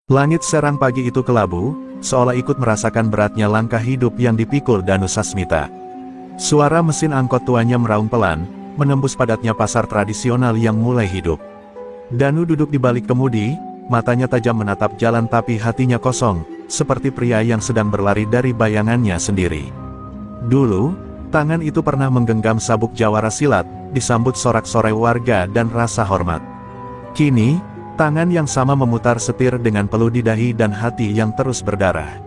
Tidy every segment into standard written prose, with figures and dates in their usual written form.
Langit Serang pagi itu kelabu, seolah ikut merasakan beratnya langkah hidup yang dipikul Danu Sasmita. Suara mesin angkot tuanya meraung pelan, menembus padatnya pasar tradisional yang mulai hidup. Danu duduk di balik kemudi, matanya tajam menatap jalan tapi hatinya kosong, seperti pria yang sedang berlari dari bayangannya sendiri. Dulu, tangan itu pernah menggenggam sabuk jawara silat, disambut sorak-sorai warga dan rasa hormat. Kini, tangan yang sama memutar setir dengan peluh di dahi dan hati yang terus berdarah.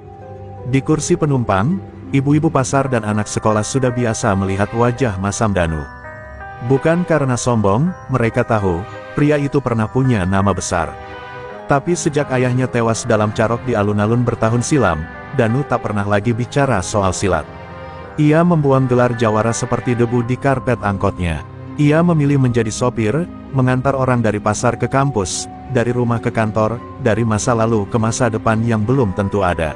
Di kursi penumpang, ibu-ibu pasar dan anak sekolah sudah biasa melihat wajah masam Danu. Bukan karena sombong, mereka tahu, pria itu pernah punya nama besar. Tapi sejak ayahnya tewas dalam carok di alun-alun bertahun silam, Danu tak pernah lagi bicara soal silat. Ia membuang gelar jawara seperti debu di karpet angkotnya. Ia memilih menjadi sopir, mengantar orang dari pasar ke kampus, dari rumah ke kantor, dari masa lalu ke masa depan yang belum tentu ada.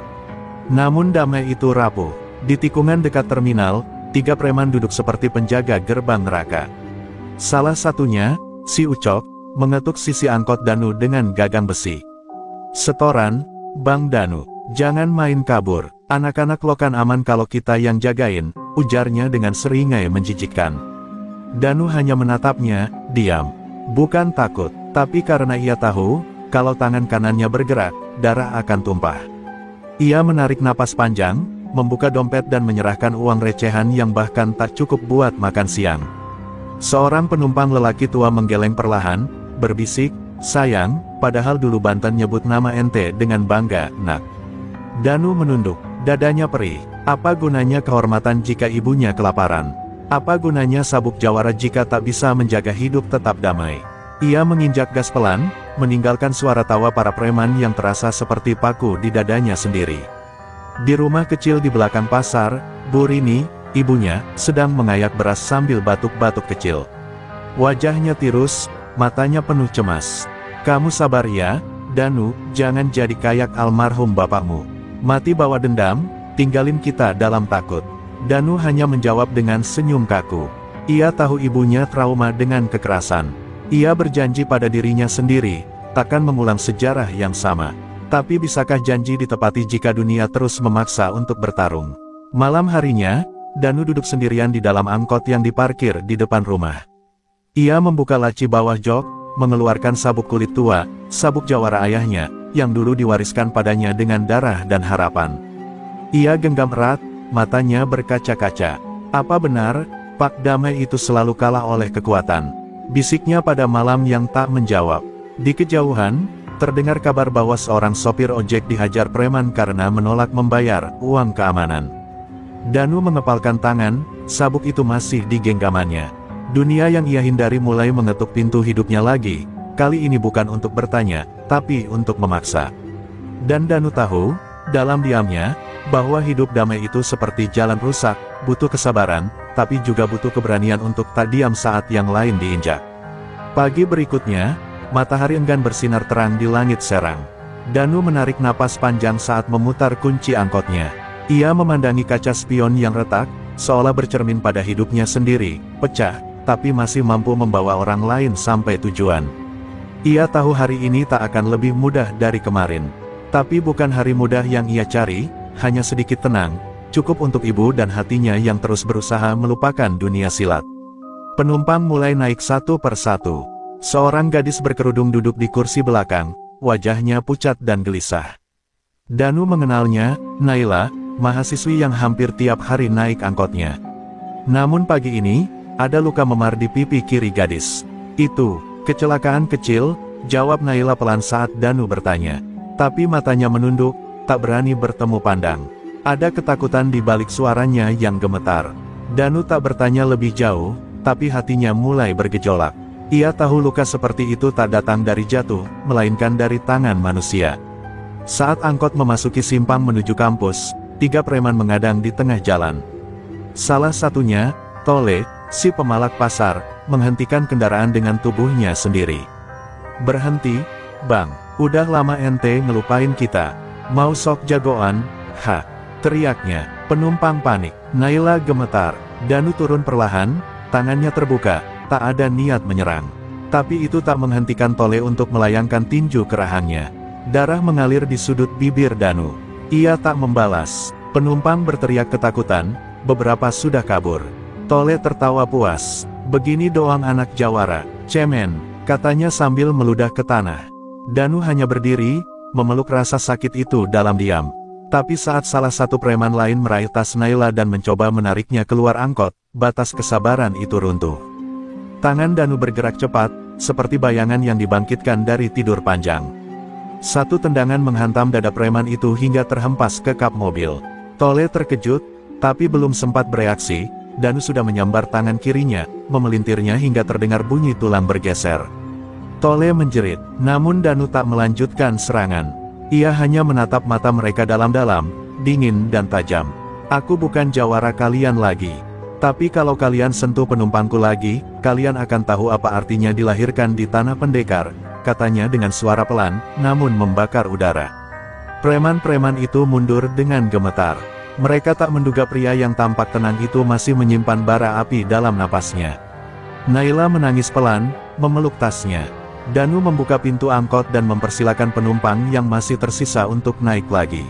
Namun damai itu rapuh. Di tikungan dekat terminal, 3 preman duduk seperti penjaga gerbang neraka. Salah satunya, si Ucok, mengetuk sisi angkot Danu dengan gagang besi. "Setoran, Bang Danu, jangan main kabur, anak-anak lokan aman kalau kita yang jagain," ujarnya dengan seringai menjijikkan. Danu hanya menatapnya, diam. Bukan takut, tapi karena ia tahu, kalau tangan kanannya bergerak, darah akan tumpah. Ia menarik napas panjang, membuka dompet dan menyerahkan uang recehan yang bahkan tak cukup buat makan siang. Seorang penumpang lelaki tua menggeleng perlahan, berbisik, "Sayang, padahal dulu Banten nyebut nama ente dengan bangga, nak." Danu menunduk, dadanya perih. Apa gunanya kehormatan jika ibunya kelaparan? Apa gunanya sabuk jawara jika tak bisa menjaga hidup tetap damai? Ia menginjak gas pelan, meninggalkan suara tawa para preman yang terasa seperti paku di dadanya sendiri. Di rumah kecil di belakang pasar, Bu Rini, ibunya, sedang mengayak beras sambil batuk-batuk kecil. Wajahnya tirus, matanya penuh cemas. "Kamu sabar ya, Danu, jangan jadi kayak almarhum bapakmu. Mati bawa dendam, tinggalin kita dalam takut." Danu hanya menjawab dengan senyum kaku. Ia tahu ibunya trauma dengan kekerasan. Ia berjanji pada dirinya sendiri, takkan mengulang sejarah yang sama. Tapi bisakah janji ditepati jika dunia terus memaksa untuk bertarung? Malam harinya, Danu duduk sendirian di dalam angkot yang diparkir di depan rumah. Ia membuka laci bawah jok, mengeluarkan sabuk kulit tua, sabuk jawara ayahnya, yang dulu diwariskan padanya dengan darah dan harapan. Ia genggam erat, matanya berkaca-kaca. Apa benar, Pak Damai itu selalu kalah oleh kekuatan? Bisiknya pada malam yang tak menjawab. Di kejauhan, terdengar kabar bahwa seorang sopir ojek dihajar preman karena menolak membayar uang keamanan. Danu mengepalkan tangan, sabuk itu masih di genggamannya. Dunia yang ia hindari mulai mengetuk pintu hidupnya lagi, kali ini bukan untuk bertanya, tapi untuk memaksa. Dan Danu tahu, dalam diamnya, bahwa hidup damai itu seperti jalan rusak, butuh kesabaran, tapi juga butuh keberanian untuk tak diam saat yang lain diinjak. Pagi berikutnya, matahari enggan bersinar terang di langit Serang. Danu menarik napas panjang saat memutar kunci angkotnya. Ia memandangi kaca spion yang retak, seolah bercermin pada hidupnya sendiri, pecah, tapi masih mampu membawa orang lain sampai tujuan. Ia tahu hari ini tak akan lebih mudah dari kemarin. Tapi bukan hari mudah yang ia cari, hanya sedikit tenang, cukup untuk ibu dan hatinya yang terus berusaha melupakan dunia silat. Penumpang mulai naik satu per satu. Seorang gadis berkerudung duduk di kursi belakang, wajahnya pucat dan gelisah. Danu mengenalnya, Naila, mahasiswi yang hampir tiap hari naik angkotnya. Namun pagi ini, ada luka memar di pipi kiri gadis. "Itu, kecelakaan kecil," jawab Naila pelan saat Danu bertanya. Tapi matanya menunduk, tak berani bertemu pandang. Ada ketakutan di balik suaranya yang gemetar. Danu tak bertanya lebih jauh, tapi hatinya mulai bergejolak. Ia tahu luka seperti itu tak datang dari jatuh, melainkan dari tangan manusia. Saat angkot memasuki simpang menuju kampus, 3 preman mengadang di tengah jalan. Salah satunya, Tole, si pemalak pasar, menghentikan kendaraan dengan tubuhnya sendiri. "Berhenti, Bang. Udah lama ente ngelupain kita. Mau sok jagoan, ha?" teriaknya. Penumpang panik. Naila gemetar. Danu turun perlahan, tangannya terbuka, tak ada niat menyerang. Tapi itu tak menghentikan Tole untuk melayangkan tinju ke rahangnya. Darah mengalir di sudut bibir Danu. Ia tak membalas. Penumpang berteriak ketakutan, beberapa sudah kabur. Tole tertawa puas. Begini doang anak jawara, cemen, katanya sambil meludah ke tanah. Danu hanya berdiri, memeluk rasa sakit itu dalam diam. Tapi saat salah satu preman lain meraih tas Naila dan mencoba menariknya keluar angkot, batas kesabaran itu runtuh. Tangan Danu bergerak cepat, seperti bayangan yang dibangkitkan dari tidur panjang. Satu tendangan menghantam dada preman itu hingga terhempas ke kap mobil. Tole terkejut, tapi belum sempat bereaksi, Danu sudah menyambar tangan kirinya, memelintirnya hingga terdengar bunyi tulang bergeser. Tole menjerit, namun Danu tak melanjutkan serangan. Ia hanya menatap mata mereka dalam-dalam, dingin dan tajam. Aku bukan jawara kalian lagi. Tapi kalau kalian sentuh penumpangku lagi, kalian akan tahu apa artinya dilahirkan di tanah pendekar, katanya dengan suara pelan, namun membakar udara. Preman-preman itu mundur dengan gemetar. Mereka tak menduga pria yang tampak tenang itu masih menyimpan bara api dalam napasnya. Naila menangis pelan, memeluk tasnya. Danu membuka pintu angkot dan mempersilakan penumpang yang masih tersisa untuk naik lagi.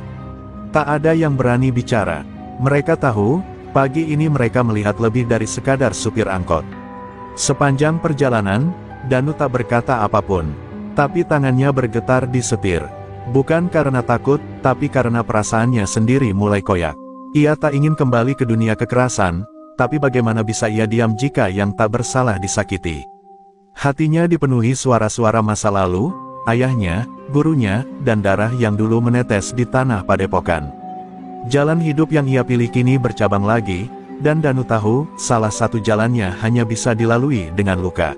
Tak ada yang berani bicara. Mereka tahu, pagi ini mereka melihat lebih dari sekadar supir angkot. Sepanjang perjalanan, Danu tak berkata apapun. Tapi tangannya bergetar di setir. Bukan karena takut, tapi karena perasaannya sendiri mulai koyak. Ia tak ingin kembali ke dunia kekerasan, tapi bagaimana bisa ia diam jika yang tak bersalah disakiti? Hatinya dipenuhi suara-suara masa lalu, ayahnya, gurunya, dan darah yang dulu menetes di tanah padepokan. Jalan hidup yang ia pilih kini bercabang lagi, dan Danu tahu, salah satu jalannya hanya bisa dilalui dengan luka.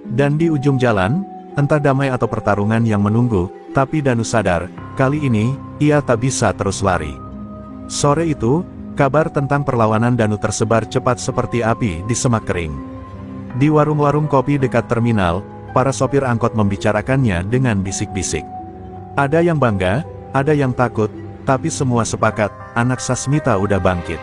Dan di ujung jalan, entah damai atau pertarungan yang menunggu, tapi Danu sadar, kali ini, ia tak bisa terus lari. Sore itu, kabar tentang perlawanan Danu tersebar cepat seperti api di semak kering. Di warung-warung kopi dekat terminal, para sopir angkot membicarakannya dengan bisik-bisik. Ada yang bangga, ada yang takut, tapi semua sepakat, anak Sasmita udah bangkit.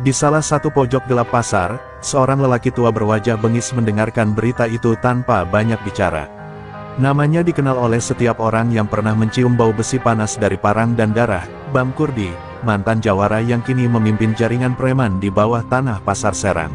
Di salah satu pojok gelap pasar, seorang lelaki tua berwajah bengis mendengarkan berita itu tanpa banyak bicara. Namanya dikenal oleh setiap orang yang pernah mencium bau besi panas dari parang dan darah, Bang Kurdi, mantan jawara yang kini memimpin jaringan preman di bawah tanah pasar Serang.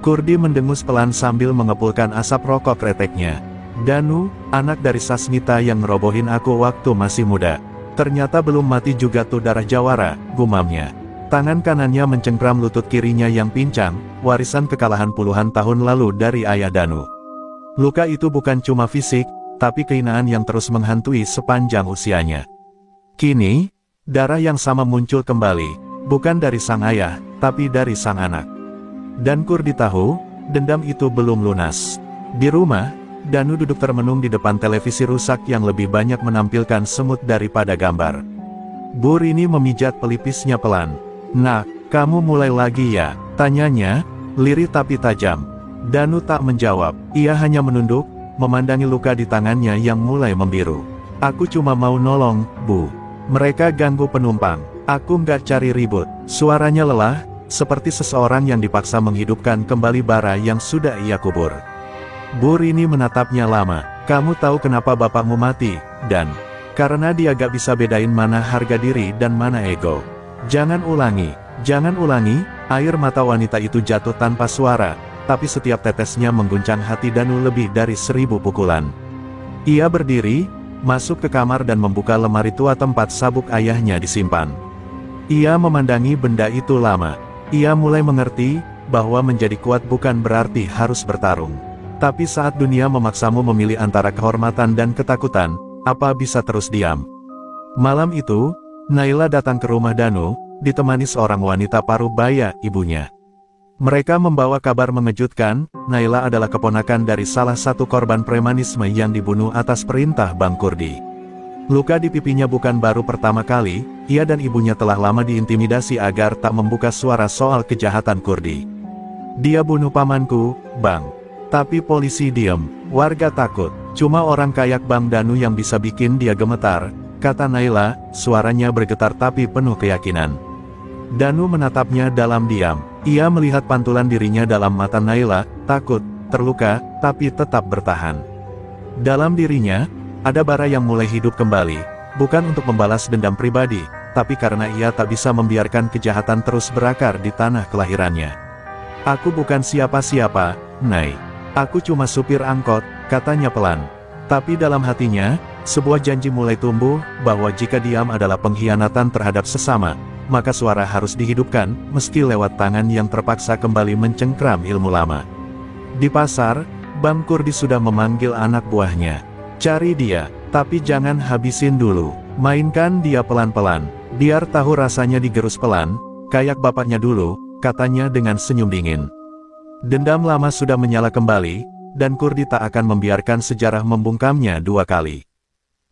Kurdi mendengus pelan sambil mengepulkan asap rokok kreteknya. Danu, anak dari Sasmita yang ngerobohin aku waktu masih muda. Ternyata belum mati juga tuh darah jawara, gumamnya. Tangan kanannya mencengkram lutut kirinya yang pincang, warisan kekalahan puluhan tahun lalu dari ayah Danu. Luka itu bukan cuma fisik, tapi kehinaan yang terus menghantui sepanjang usianya. Kini, darah yang sama muncul kembali, bukan dari sang ayah, tapi dari sang anak. Dan Kurdi tahu, dendam itu belum lunas. Di rumah, Danu duduk termenung di depan televisi rusak yang lebih banyak menampilkan semut daripada gambar. Bu Rini memijat pelipisnya pelan. "Nak, kamu mulai lagi ya?" tanyanya, lirih tapi tajam. Danu tak menjawab, ia hanya menunduk, memandangi luka di tangannya yang mulai membiru. "Aku cuma mau nolong, Bu. Mereka ganggu penumpang. Aku nggak cari ribut." Suaranya lelah, seperti seseorang yang dipaksa menghidupkan kembali bara yang sudah ia kubur. Bu Rini menatapnya lama. "Kamu tahu kenapa bapakmu mati, Dan? Karena dia gak bisa bedain mana harga diri dan mana ego. Jangan ulangi, jangan ulangi." Air mata wanita itu jatuh tanpa suara, tapi setiap tetesnya mengguncang hati Danu lebih dari 1000 pukulan. Ia berdiri, masuk ke kamar dan membuka lemari tua tempat sabuk ayahnya disimpan. Ia memandangi benda itu lama. Ia mulai mengerti, bahwa menjadi kuat bukan berarti harus bertarung. Tapi saat dunia memaksamu memilih antara kehormatan dan ketakutan, apa bisa terus diam? Malam itu, Naila datang ke rumah Danu, ditemani seorang wanita paruh baya, ibunya. Mereka membawa kabar mengejutkan, Naila adalah keponakan dari salah satu korban premanisme yang dibunuh atas perintah Bang Kurdi. Luka di pipinya bukan baru pertama kali, ia dan ibunya telah lama diintimidasi agar tak membuka suara soal kejahatan Kurdi. "Dia bunuh pamanku, Bang." Tapi polisi diam, warga takut. Cuma orang kayak Bang Danu yang bisa bikin dia gemetar, kata Naila, suaranya bergetar tapi penuh keyakinan. Danu menatapnya dalam diam. Ia melihat pantulan dirinya dalam mata Naila, takut, terluka, tapi tetap bertahan. Dalam dirinya, Ada bara yang mulai hidup kembali, bukan untuk membalas dendam pribadi, tapi karena ia tak bisa membiarkan kejahatan terus berakar di tanah kelahirannya. Aku bukan siapa-siapa, Nay. Aku cuma supir angkot, katanya pelan. Tapi dalam hatinya, sebuah janji mulai tumbuh, bahwa jika diam adalah pengkhianatan terhadap sesama, maka suara harus dihidupkan, meski lewat tangan yang terpaksa kembali mencengkram ilmu lama. Di pasar, Bang Kurdi sudah memanggil anak buahnya. Cari dia, tapi jangan habisin dulu. Mainkan dia pelan-pelan, biar tahu rasanya digerus pelan, kayak bapaknya dulu, katanya dengan senyum dingin. Dendam lama sudah menyala kembali, dan Kurdi tak akan membiarkan sejarah membungkamnya dua kali.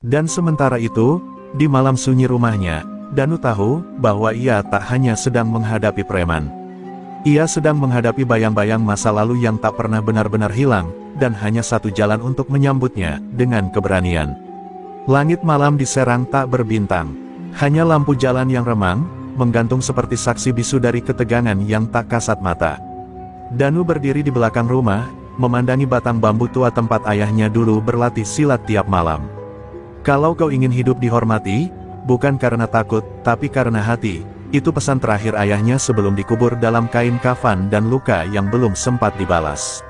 Dan sementara itu, di malam sunyi rumahnya, Danu tahu bahwa ia tak hanya sedang menghadapi preman. Ia sedang menghadapi bayang-bayang masa lalu yang tak pernah benar-benar hilang, dan hanya satu jalan untuk menyambutnya, dengan keberanian. Langit malam di Serang tak berbintang. Hanya lampu jalan yang remang, menggantung seperti saksi bisu dari ketegangan yang tak kasat mata. Danu berdiri di belakang rumah, memandangi batang bambu tua tempat ayahnya dulu berlatih silat tiap malam. Kalau kau ingin hidup dihormati, bukan karena takut, tapi karena hati. Itu pesan terakhir ayahnya sebelum dikubur dalam kain kafan dan luka yang belum sempat dibalas.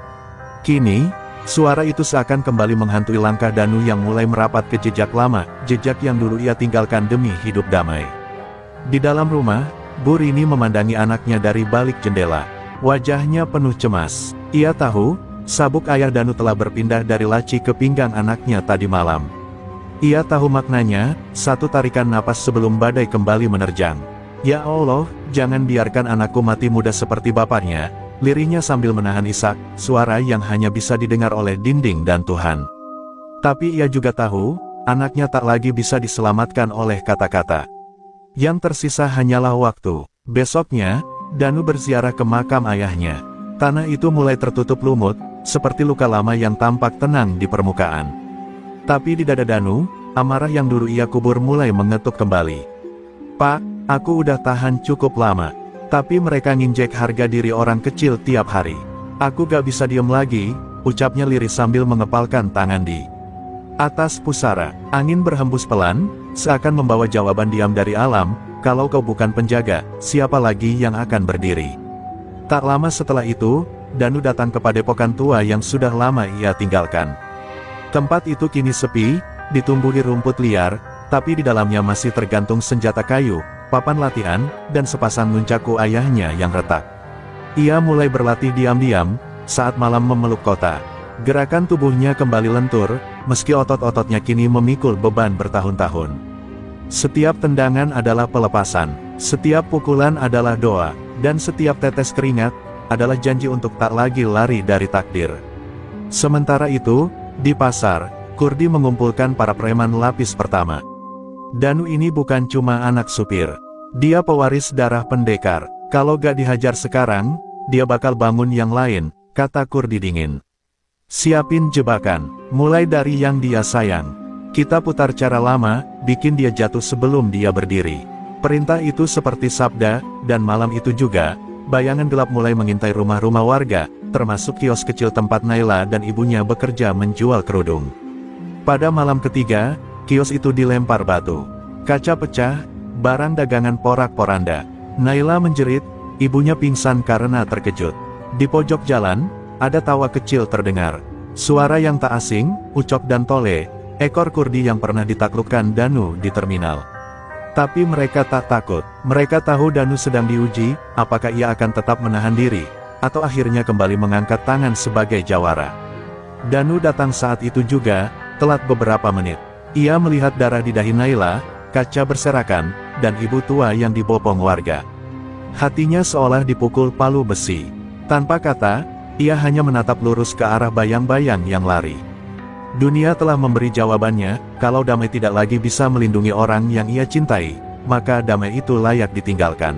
Kini, suara itu seakan kembali menghantui langkah Danu yang mulai merapat ke jejak lama, jejak yang dulu ia tinggalkan demi hidup damai. Di dalam rumah, Bu Rini memandangi anaknya dari balik jendela. Wajahnya penuh cemas. Ia tahu, sabuk ayah Danu telah berpindah dari laci ke pinggang anaknya tadi malam. Ia tahu maknanya, satu tarikan napas sebelum badai kembali menerjang. Ya Allah, jangan biarkan anakku mati muda seperti bapaknya, lirihnya sambil menahan isak, suara yang hanya bisa didengar oleh dinding dan Tuhan. Tapi ia juga tahu, anaknya tak lagi bisa diselamatkan oleh kata-kata. Yang tersisa hanyalah waktu. Besoknya, Danu berziarah ke makam ayahnya. Tanah itu mulai tertutup lumut, seperti luka lama yang tampak tenang di permukaan. Tapi di dada Danu, amarah yang dulu ia kubur mulai mengetuk kembali. Pak, aku udah tahan cukup lama. Tapi mereka nginjek harga diri orang kecil tiap hari. Aku gak bisa diem lagi, ucapnya lirih sambil mengepalkan tangan di atas pusara. Angin berhembus pelan, seakan membawa jawaban diam dari alam. Kalau kau bukan penjaga, siapa lagi yang akan berdiri? Tak lama setelah itu, Danu datang ke padepokan tua yang sudah lama ia tinggalkan. Tempat itu kini sepi, ditumbuhi rumput liar, tapi di dalamnya masih tergantung senjata kayu, papan latihan, dan sepasang nuncaku ayahnya yang retak. Ia mulai berlatih diam-diam, saat malam memeluk kota. Gerakan tubuhnya kembali lentur, meski otot-ototnya kini memikul beban bertahun-tahun. Setiap tendangan adalah pelepasan, setiap pukulan adalah doa, dan setiap tetes keringat, adalah janji untuk tak lagi lari dari takdir. Sementara itu, di pasar, Kurdi mengumpulkan para preman lapis pertama. Danu ini bukan cuma anak supir. Dia pewaris darah pendekar. Kalau gak dihajar sekarang, dia bakal bangun yang lain, kata Kurdi dingin. Siapin jebakan, mulai dari yang dia sayang. Kita putar cara lama, bikin dia jatuh sebelum dia berdiri. Perintah itu seperti sabda, dan malam itu juga, bayangan gelap mulai mengintai rumah-rumah warga, termasuk kios kecil tempat Naila dan ibunya bekerja menjual kerudung. Pada malam ketiga, kios itu dilempar batu. Kaca pecah, barang dagangan porak-poranda. Naila menjerit, ibunya pingsan karena terkejut. Di pojok jalan, ada tawa kecil terdengar. Suara yang tak asing, Ucok dan Tole, ekor Kurdi yang pernah ditaklukkan Danu di terminal. Tapi mereka tak takut. Mereka tahu Danu sedang diuji, apakah ia akan tetap menahan diri, atau akhirnya kembali mengangkat tangan sebagai jawara. Danu datang saat itu juga, telat beberapa menit. Ia melihat darah di dahi Naila, kaca berserakan, dan ibu tua yang dibopong warga. Hatinya seolah dipukul palu besi. Tanpa kata, ia hanya menatap lurus ke arah bayang-bayang yang lari. Dunia telah memberi jawabannya, kalau damai tidak lagi bisa melindungi orang yang ia cintai, maka damai itu layak ditinggalkan.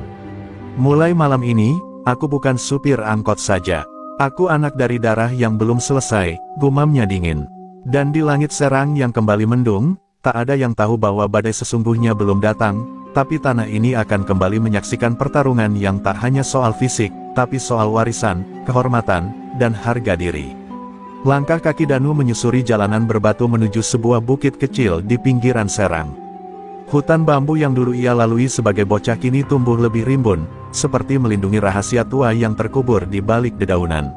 Mulai malam ini, aku bukan supir angkot saja. Aku anak dari darah yang belum selesai, gumamnya dingin. Dan di langit Serang yang kembali mendung, tak ada yang tahu bahwa badai sesungguhnya belum datang, tapi tanah ini akan kembali menyaksikan pertarungan yang tak hanya soal fisik, tapi soal warisan, kehormatan, dan harga diri. Langkah kaki Danu menyusuri jalanan berbatu menuju sebuah bukit kecil di pinggiran Serang. Hutan bambu yang dulu ia lalui sebagai bocah kini tumbuh lebih rimbun, seperti melindungi rahasia tua yang terkubur di balik dedaunan.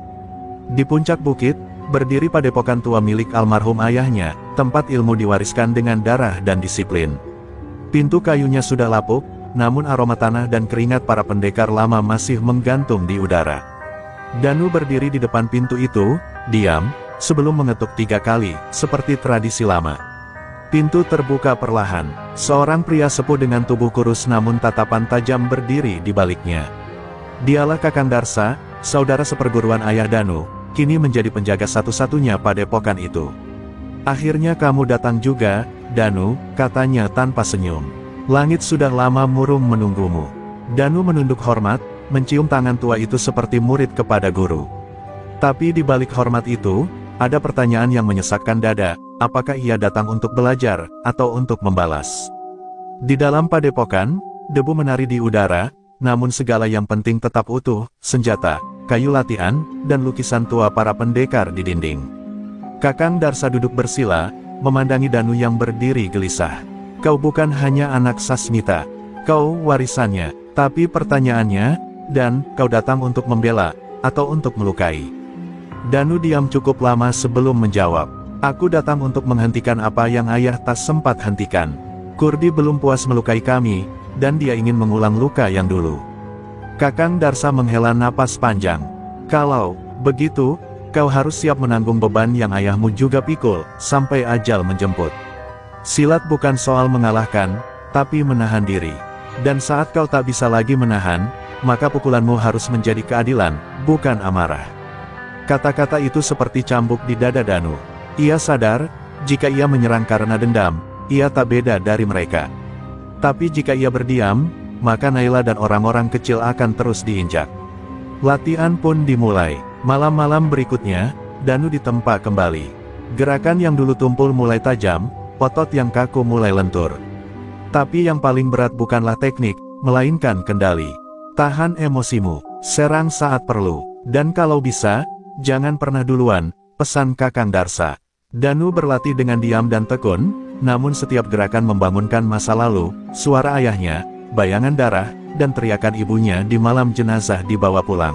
Di puncak bukit, berdiri padepokan tua milik almarhum ayahnya, tempat ilmu diwariskan dengan darah dan disiplin. Pintu kayunya sudah lapuk, namun aroma tanah dan keringat para pendekar lama masih menggantung di udara. Danu berdiri di depan pintu itu, diam, sebelum mengetuk 3 kali, seperti tradisi lama. Pintu terbuka perlahan, seorang pria sepuh dengan tubuh kurus namun tatapan tajam berdiri di baliknya. Dialah Kakang Darsa, saudara seperguruan ayah Danu, kini menjadi penjaga satu-satunya padepokan itu. Akhirnya kamu datang juga, Danu, katanya tanpa senyum. Langit sudah lama murung menunggumu. Danu menunduk hormat, mencium tangan tua itu seperti murid kepada guru. Tapi di balik hormat itu, ada pertanyaan yang menyesakkan dada, apakah ia datang untuk belajar, atau untuk membalas? Di dalam padepokan, debu menari di udara, namun segala yang penting tetap utuh, senjata, kayu latihan, dan lukisan tua para pendekar di dinding. Kakang Darsa duduk bersila, memandangi Danu yang berdiri gelisah. Kau bukan hanya anak Sasmita, kau warisannya, tapi pertanyaannya, dan kau datang untuk membela, atau untuk melukai? Danu diam cukup lama sebelum menjawab. Aku datang untuk menghentikan apa yang ayah tak sempat hentikan. Kurdi belum puas melukai kami, dan dia ingin mengulang luka yang dulu. Kakang Darsa menghela napas panjang. Kalau begitu, kau harus siap menanggung beban yang ayahmu juga pikul, sampai ajal menjemput. Silat bukan soal mengalahkan, tapi menahan diri. Dan saat kau tak bisa lagi menahan, maka pukulanmu harus menjadi keadilan, bukan amarah. Kata-kata itu seperti cambuk di dada Danu. Ia sadar, jika ia menyerang karena dendam, ia tak beda dari mereka. Tapi jika ia berdiam, maka Naila dan orang-orang kecil akan terus diinjak. Latihan pun dimulai. Malam-malam berikutnya, Danu ditempa kembali. Gerakan yang dulu tumpul mulai tajam, otot yang kaku mulai lentur. Tapi yang paling berat bukanlah teknik, melainkan kendali. Tahan emosimu, serang saat perlu, dan kalau bisa, jangan pernah duluan, pesan Kakang Darsa. Danu berlatih dengan diam dan tekun, namun setiap gerakan membangunkan masa lalu, suara ayahnya, bayangan darah, dan teriakan ibunya di malam jenazah dibawa pulang.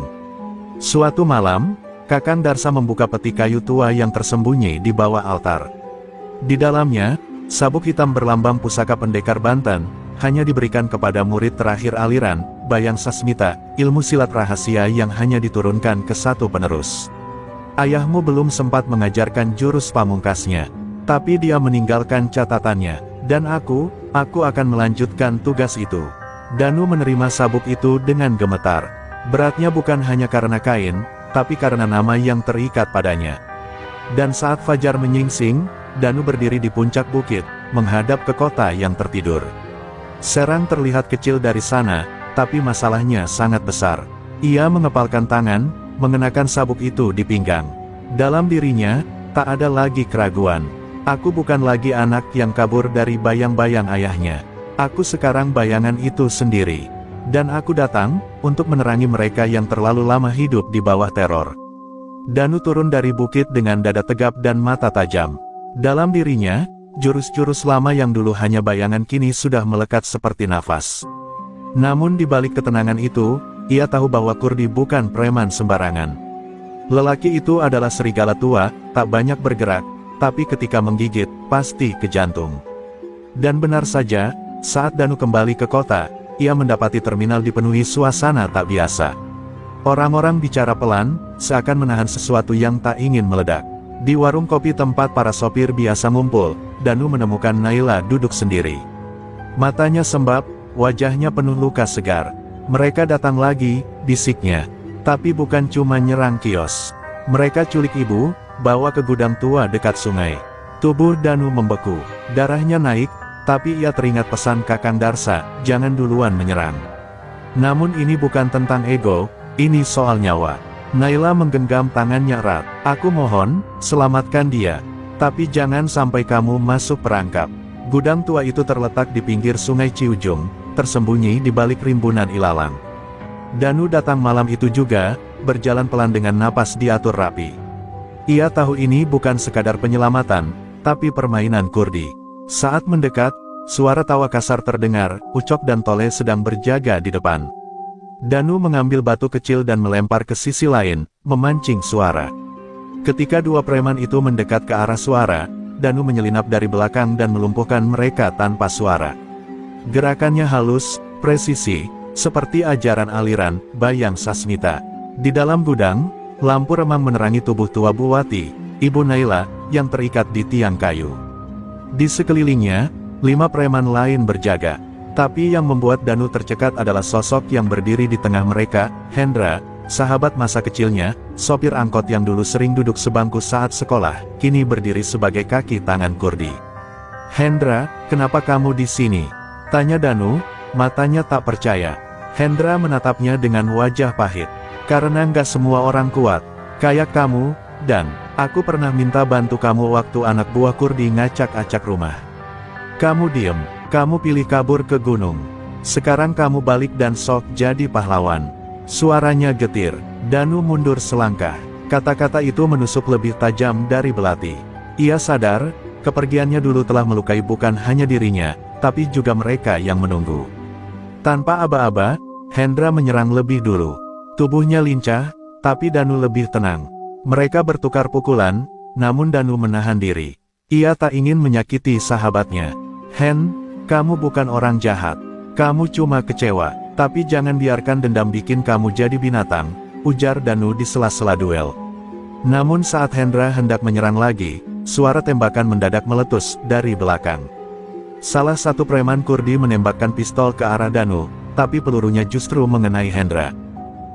Suatu malam, Kakang Darsa membuka peti kayu tua yang tersembunyi di bawah altar. Di dalamnya, sabuk hitam berlambang pusaka pendekar Banten, hanya diberikan kepada murid terakhir aliran, Bayang Sasmita, ilmu silat rahasia yang hanya diturunkan ke satu penerus. Ayahmu belum sempat mengajarkan jurus pamungkasnya, tapi dia meninggalkan catatannya, dan aku akan melanjutkan tugas itu. Danu menerima sabuk itu dengan gemetar. Beratnya bukan hanya karena kain, tapi karena nama yang terikat padanya. Dan saat fajar menyingsing, Danu berdiri di puncak bukit, menghadap ke kota yang tertidur. Serang terlihat kecil dari sana, tapi masalahnya sangat besar. Ia mengepalkan tangan, mengenakan sabuk itu di pinggang. Dalam dirinya, tak ada lagi keraguan. Aku bukan lagi anak yang kabur dari bayang-bayang ayahnya. Aku sekarang bayangan itu sendiri. Dan aku datang, untuk menerangi mereka yang terlalu lama hidup di bawah teror. Danu turun dari bukit dengan dada tegap dan mata tajam. Dalam dirinya, jurus-jurus lama yang dulu hanya bayangan kini sudah melekat seperti nafas. Namun di balik ketenangan itu, ia tahu bahwa Kurdi bukan preman sembarangan. Lelaki itu adalah serigala tua, tak banyak bergerak, tapi ketika menggigit, pasti ke jantung. Dan benar saja, saat Danu kembali ke kota, ia mendapati terminal dipenuhi suasana tak biasa. Orang-orang bicara pelan, seakan menahan sesuatu yang tak ingin meledak. Di warung kopi tempat para sopir biasa ngumpul, Danu menemukan Naila duduk sendiri. Matanya sembab, wajahnya penuh luka segar. Mereka datang lagi, bisiknya. Tapi bukan cuma nyerang kios. Mereka culik ibu, bawa ke gudang tua dekat sungai. Tubuh Danu membeku, darahnya naik, tapi ia teringat pesan Kakang Darsa, jangan duluan menyerang. Namun ini bukan tentang ego, ini soal nyawa. Naila menggenggam tangannya erat. Aku mohon, selamatkan dia. Tapi jangan sampai kamu masuk perangkap. Gudang tua itu terletak di pinggir sungai Ciujung, tersembunyi di balik rimbunan ilalang. Danu datang malam itu juga, berjalan pelan dengan napas diatur rapi. Ia tahu ini bukan sekadar penyelamatan, tapi permainan Kurdi. Saat mendekat, suara tawa kasar terdengar, Ucok dan Tole sedang berjaga di depan. Danu mengambil batu kecil dan melempar ke sisi lain, memancing suara. Ketika dua preman itu mendekat ke arah suara, Danu menyelinap dari belakang dan melumpuhkan mereka tanpa suara. Gerakannya halus, presisi, seperti ajaran aliran Bayang Sasmita. Di dalam gudang, lampu remang menerangi tubuh tua Buwati, Ibu Naila, yang terikat di tiang kayu. Di sekelilingnya, 5 preman lain berjaga. Tapi yang membuat Danu tercekat adalah sosok yang berdiri di tengah mereka, Hendra, sahabat masa kecilnya, sopir angkot yang dulu sering duduk sebangku saat sekolah, kini berdiri sebagai kaki tangan Kurdi. "Hendra, kenapa kamu di sini?" tanya Danu, matanya tak percaya. Hendra menatapnya dengan wajah pahit. "Karena nggak semua orang kuat, kayak kamu, dan aku pernah minta bantu kamu waktu anak buah Kurdi ngacak-acak rumah. Kamu diem, kamu pilih kabur ke gunung. Sekarang kamu balik dan sok jadi pahlawan." Suaranya getir. Danu mundur selangkah. Kata-kata itu menusuk lebih tajam dari belati. Ia sadar, kepergiannya dulu telah melukai bukan hanya dirinya, tapi juga mereka yang menunggu. Tanpa aba-aba, Hendra menyerang lebih dulu. Tubuhnya lincah, tapi Danu lebih tenang. Mereka bertukar pukulan, namun Danu menahan diri. Ia tak ingin menyakiti sahabatnya. "Hen, kamu bukan orang jahat. Kamu cuma kecewa, tapi jangan biarkan dendam bikin kamu jadi binatang," ujar Danu di sela-sela duel. Namun saat Hendra hendak menyerang lagi, suara tembakan mendadak meletus dari belakang. Salah satu preman Kurdi menembakkan pistol ke arah Danu, tapi pelurunya justru mengenai Hendra.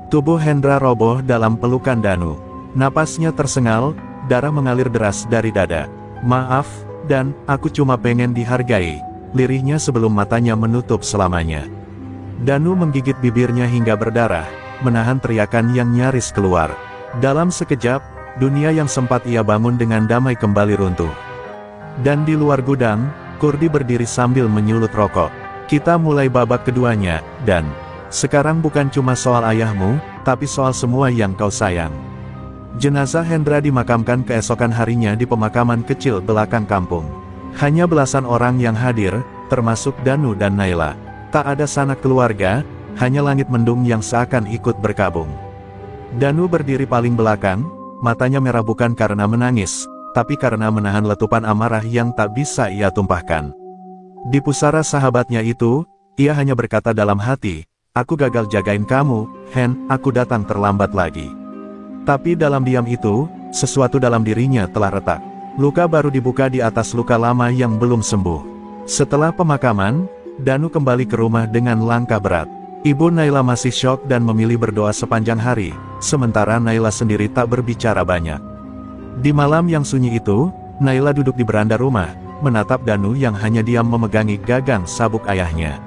Tubuh Hendra roboh dalam pelukan Danu. Napasnya tersengal, darah mengalir deras dari dada. "Maaf, dan aku cuma pengen dihargai," lirihnya sebelum matanya menutup selamanya. Danu menggigit bibirnya hingga berdarah, menahan teriakan yang nyaris keluar. Dalam sekejap, dunia yang sempat ia bangun dengan damai kembali runtuh. Dan di luar gudang, Kurdi berdiri sambil menyulut rokok. "Kita mulai babak keduanya, dan sekarang bukan cuma soal ayahmu, tapi soal semua yang kau sayang." Jenazah Hendra dimakamkan keesokan harinya di pemakaman kecil belakang kampung. Hanya belasan orang yang hadir, termasuk Danu dan Naila. Tak ada sanak keluarga, hanya langit mendung yang seakan ikut berkabung. Danu berdiri paling belakang, matanya merah bukan karena menangis, tapi karena menahan letupan amarah yang tak bisa ia tumpahkan. Di pusara sahabatnya itu, ia hanya berkata dalam hati, "Aku gagal jagain kamu, Hen, aku datang terlambat lagi." Tapi dalam diam itu, sesuatu dalam dirinya telah retak. Luka baru dibuka di atas luka lama yang belum sembuh. Setelah pemakaman, Danu kembali ke rumah dengan langkah berat. Ibu Naila masih syok dan memilih berdoa sepanjang hari, sementara Naila sendiri tak berbicara banyak. Di malam yang sunyi itu, Naila duduk di beranda rumah, menatap Danu yang hanya diam memegangi gagang sabuk ayahnya.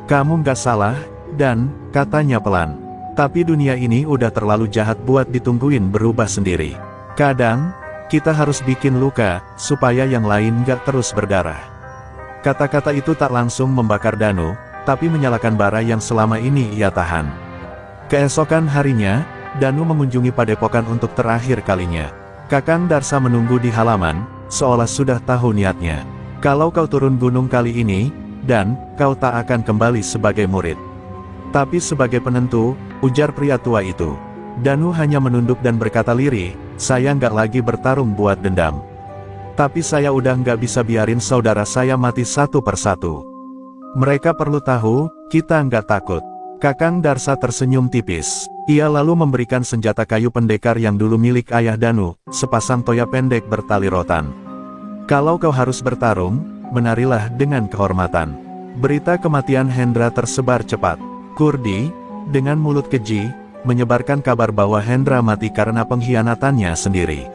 "Kamu nggak salah, Dan," katanya pelan. "Tapi dunia ini udah terlalu jahat buat ditungguin berubah sendiri. Kadang, kita harus bikin luka, supaya yang lain nggak terus berdarah." Kata-kata itu tak langsung membakar Danu, tapi menyalakan bara yang selama ini ia tahan. Keesokan harinya, Danu mengunjungi padepokan untuk terakhir kalinya. Kakang Darsa menunggu di halaman, seolah sudah tahu niatnya. "Kalau kau turun gunung kali ini, Dan, kau tak akan kembali sebagai murid. Tapi sebagai penentu," ujar pria tua itu. Danu hanya menunduk dan berkata lirih, "Saya nggak lagi bertarung buat dendam. Tapi saya udah nggak bisa biarin saudara saya mati satu persatu. Mereka perlu tahu, kita nggak takut." Kakang Darsa tersenyum tipis. Ia lalu memberikan senjata kayu pendekar yang dulu milik ayah Danu, sepasang toya pendek bertali rotan. "Kalau kau harus bertarung, menarilah dengan kehormatan." Berita kematian Hendra tersebar cepat. Kurdi, dengan mulut keji, menyebarkan kabar bahwa Hendra mati karena pengkhianatannya sendiri.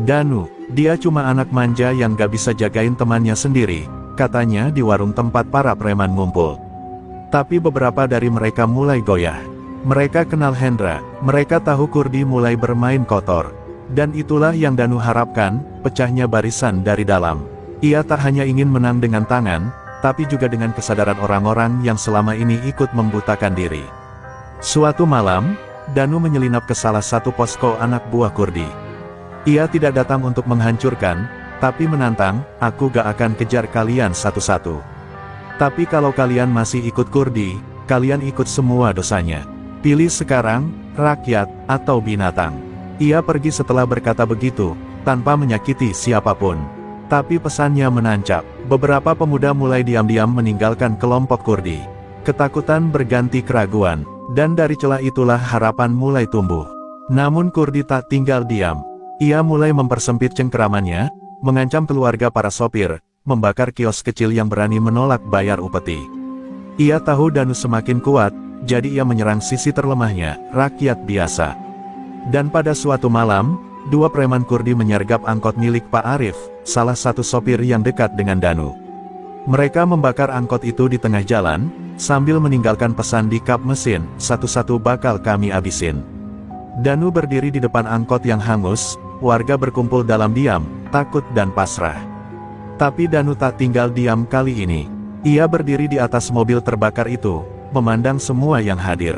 "Danu, dia cuma anak manja yang gak bisa jagain temannya sendiri," katanya di warung tempat para preman ngumpul. Tapi beberapa dari mereka mulai goyah. Mereka kenal Hendra, mereka tahu Kurdi mulai bermain kotor. Dan itulah yang Danu harapkan, pecahnya barisan dari dalam. Ia tak hanya ingin menang dengan tangan, tapi juga dengan kesadaran orang-orang yang selama ini ikut membutakan diri. Suatu malam, Danu menyelinap ke salah satu posko anak buah Kurdi. Ia tidak datang untuk menghancurkan, tapi menantang. Aku gak akan kejar kalian satu-satu. Tapi kalau kalian masih ikut Kurdi, kalian ikut semua dosanya. Pilih sekarang, rakyat, atau binatang. Ia pergi setelah berkata begitu, tanpa menyakiti siapapun. Tapi pesannya menancap. Beberapa pemuda mulai diam-diam meninggalkan kelompok Kurdi. Ketakutan berganti keraguan, dan dari celah itulah harapan mulai tumbuh. Namun Kurdi tak tinggal diam. Ia mulai mempersempit cengkeramannya, mengancam keluarga para sopir, membakar kios kecil yang berani menolak bayar upeti. Ia tahu Danu semakin kuat, jadi ia menyerang sisi terlemahnya, rakyat biasa. Dan pada suatu malam, dua preman Kurdi menyergap angkot milik Pak Arif, salah satu sopir yang dekat dengan Danu. Mereka membakar angkot itu di tengah jalan, sambil meninggalkan pesan di kap mesin, satu-satu bakal kami abisin. Danu berdiri di depan angkot yang hangus, warga berkumpul dalam diam, takut dan pasrah. Tapi Danu tak tinggal diam kali ini. Ia berdiri di atas mobil terbakar itu, memandang semua yang hadir.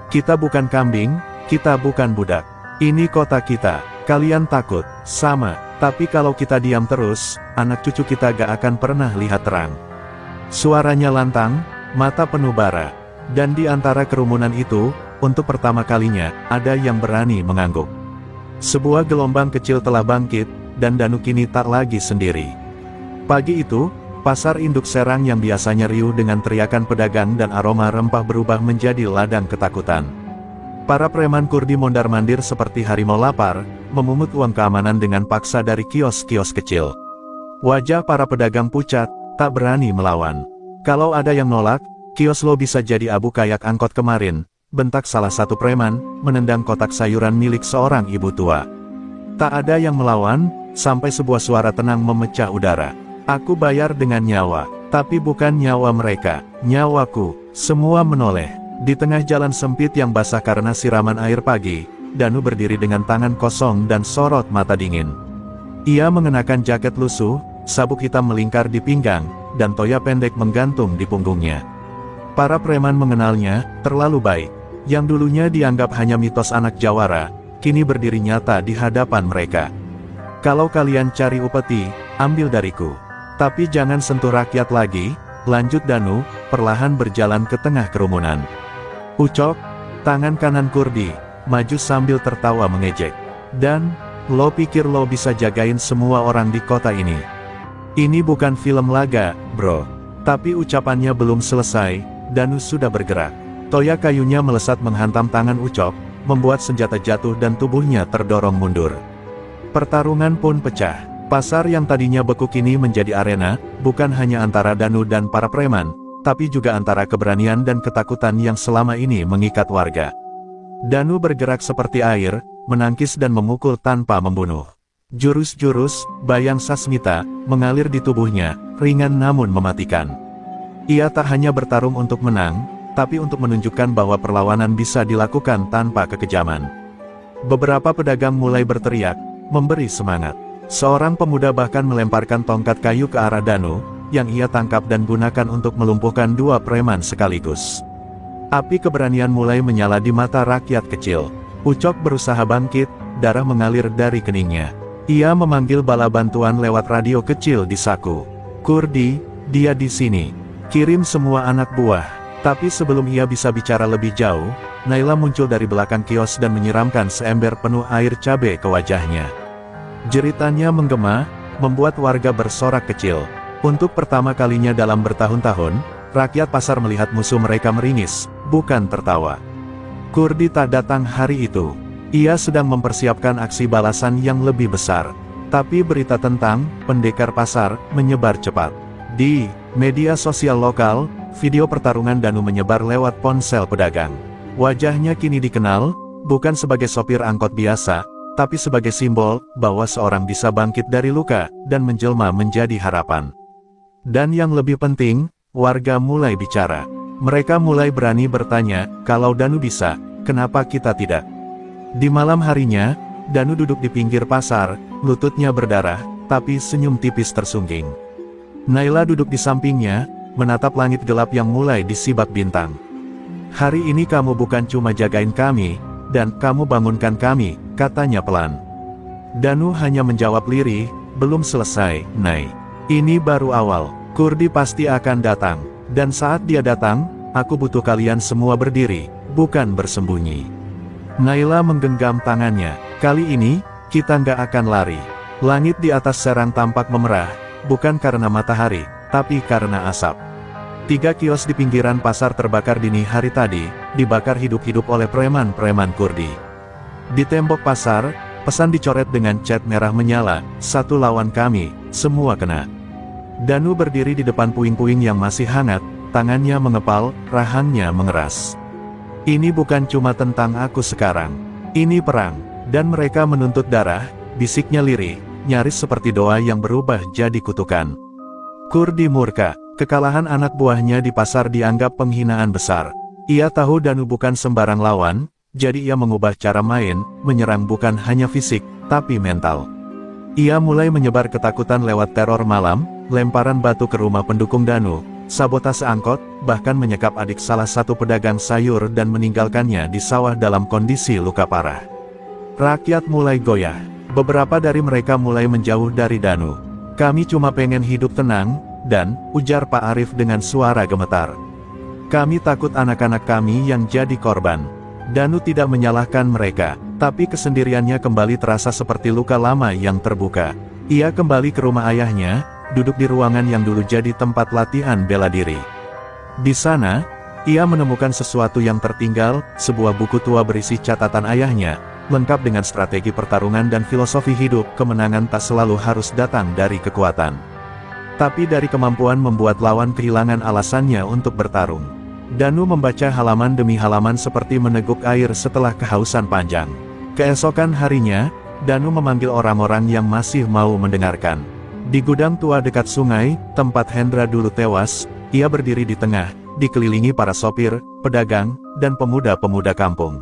Kita bukan kambing, kita bukan budak. Ini kota kita, kalian takut, sama. Tapi kalau kita diam terus, anak cucu kita gak akan pernah lihat terang. Suaranya lantang, mata penuh bara. Dan di antara kerumunan itu, untuk pertama kalinya, ada yang berani mengangguk. Sebuah gelombang kecil telah bangkit, dan Danu kini tak lagi sendiri. Pagi itu, pasar induk Serang yang biasanya riuh dengan teriakan pedagang dan aroma rempah berubah menjadi ladang ketakutan. Para preman Kurdi mondar-mandir seperti harimau lapar, memungut uang keamanan dengan paksa dari kios-kios kecil. Wajah para pedagang pucat, tak berani melawan. Kalau ada yang nolak, kios lo bisa jadi abu kayak angkot kemarin, bentak salah satu preman, menendang kotak sayuran milik seorang ibu tua. Tak ada yang melawan, sampai sebuah suara tenang memecah udara. Aku bayar dengan nyawa, tapi bukan nyawa mereka, nyawaku. Semua menoleh. Di tengah jalan sempit yang basah karena siraman air pagi, Danu berdiri dengan tangan kosong dan sorot mata dingin. Ia mengenakan jaket lusuh, sabuk hitam melingkar di pinggang, dan toya pendek menggantung di punggungnya. Para preman mengenalnya, terlalu baik. Yang dulunya dianggap hanya mitos anak jawara, kini berdiri nyata di hadapan mereka. Kalau kalian cari upeti, ambil dariku. Tapi jangan sentuh rakyat lagi, lanjut Danu, perlahan berjalan ke tengah kerumunan. Ucok, tangan kanan Kurdi, maju sambil tertawa mengejek. Dan, lo pikir lo bisa jagain semua orang di kota ini? Ini bukan film laga, bro. Tapi ucapannya belum selesai, Danu sudah bergerak. Toya kayunya melesat menghantam tangan Ucok, membuat senjata jatuh dan tubuhnya terdorong mundur. Pertarungan pun pecah. Pasar yang tadinya beku kini menjadi arena, bukan hanya antara Danu dan para preman, tapi juga antara keberanian dan ketakutan yang selama ini mengikat warga. Danu bergerak seperti air, menangkis dan memukul tanpa membunuh. Jurus-jurus, bayang Sasmita, mengalir di tubuhnya, ringan namun mematikan. Ia tak hanya bertarung untuk menang, tapi untuk menunjukkan bahwa perlawanan bisa dilakukan tanpa kekejaman. Beberapa pedagang mulai berteriak, memberi semangat. Seorang pemuda bahkan melemparkan tongkat kayu ke arah Danu, yang ia tangkap dan gunakan untuk melumpuhkan dua preman sekaligus. Api keberanian mulai menyala di mata rakyat kecil. Ucok berusaha bangkit, darah mengalir dari keningnya. Ia memanggil bala bantuan lewat radio kecil di saku. Kurdi, dia di sini. Kirim semua anak buah. Tapi sebelum ia bisa bicara lebih jauh, Naila muncul dari belakang kios dan menyiramkan seember penuh air cabai ke wajahnya. Jeritannya menggema, membuat warga bersorak kecil. Untuk pertama kalinya dalam bertahun-tahun, rakyat pasar melihat musuh mereka meringis, bukan tertawa. Kurdi tak datang hari itu. Ia sedang mempersiapkan aksi balasan yang lebih besar. Tapi berita tentang pendekar pasar menyebar cepat. Di media sosial lokal, video pertarungan Danu menyebar lewat ponsel pedagang. Wajahnya kini dikenal, bukan sebagai sopir angkot biasa, tapi sebagai simbol bahwa seorang bisa bangkit dari luka dan menjelma menjadi harapan. Dan yang lebih penting, warga mulai bicara. Mereka mulai berani bertanya, kalau Danu bisa, kenapa kita tidak? Di malam harinya, Danu duduk di pinggir pasar, lututnya berdarah, tapi senyum tipis tersungging. Naila duduk di sampingnya, menatap langit gelap yang mulai disibak bintang. Hari ini kamu bukan cuma jagain kami, dan kamu bangunkan kami, katanya pelan. Danu hanya menjawab lirih, belum selesai, Nay. Ini baru awal, Kurdi pasti akan datang. Dan saat dia datang, aku butuh kalian semua berdiri, bukan bersembunyi. Naila menggenggam tangannya. Kali ini, kita nggak akan lari. Langit di atas Serang tampak memerah, bukan karena matahari, tapi karena asap. 3 kios di pinggiran pasar terbakar dini hari tadi, dibakar hidup-hidup oleh preman-preman Kurdi. Di tembok pasar, pesan dicoret dengan cat merah menyala, 1 lawan kami, semua kena. Danu berdiri di depan puing-puing yang masih hangat, tangannya mengepal, rahangnya mengeras. Ini bukan cuma tentang aku sekarang. Ini perang, dan mereka menuntut darah, bisiknya lirih, nyaris seperti doa yang berubah jadi kutukan. Kurdi murka, kekalahan anak buahnya di pasar dianggap penghinaan besar. Ia tahu Danu bukan sembarang lawan, jadi ia mengubah cara main, menyerang bukan hanya fisik, tapi mental. Ia mulai menyebar ketakutan lewat teror malam, lemparan batu ke rumah pendukung Danu, sabotase angkot, bahkan menyekap adik salah satu pedagang sayur dan meninggalkannya di sawah dalam kondisi luka parah. Rakyat mulai goyah. Beberapa dari mereka mulai menjauh dari Danu. Kami cuma pengen hidup tenang, dan, ujar Pak Arif dengan suara gemetar. Kami takut anak-anak kami yang jadi korban. Danu tidak menyalahkan mereka, tapi kesendiriannya kembali terasa seperti luka lama yang terbuka. Ia kembali ke rumah ayahnya, duduk di ruangan yang dulu jadi tempat latihan bela diri. Di sana, ia menemukan sesuatu yang tertinggal, sebuah buku tua berisi catatan ayahnya, lengkap dengan strategi pertarungan dan filosofi hidup. Kemenangan tak selalu harus datang dari kekuatan, tapi dari kemampuan membuat lawan kehilangan alasannya untuk bertarung. Danu membaca halaman demi halaman seperti meneguk air setelah kehausan panjang. Keesokan harinya, Danu memanggil orang-orang yang masih mau mendengarkan. Di gudang tua dekat sungai, tempat Hendra dulu tewas, ia berdiri di tengah, dikelilingi para sopir, pedagang, dan pemuda-pemuda kampung.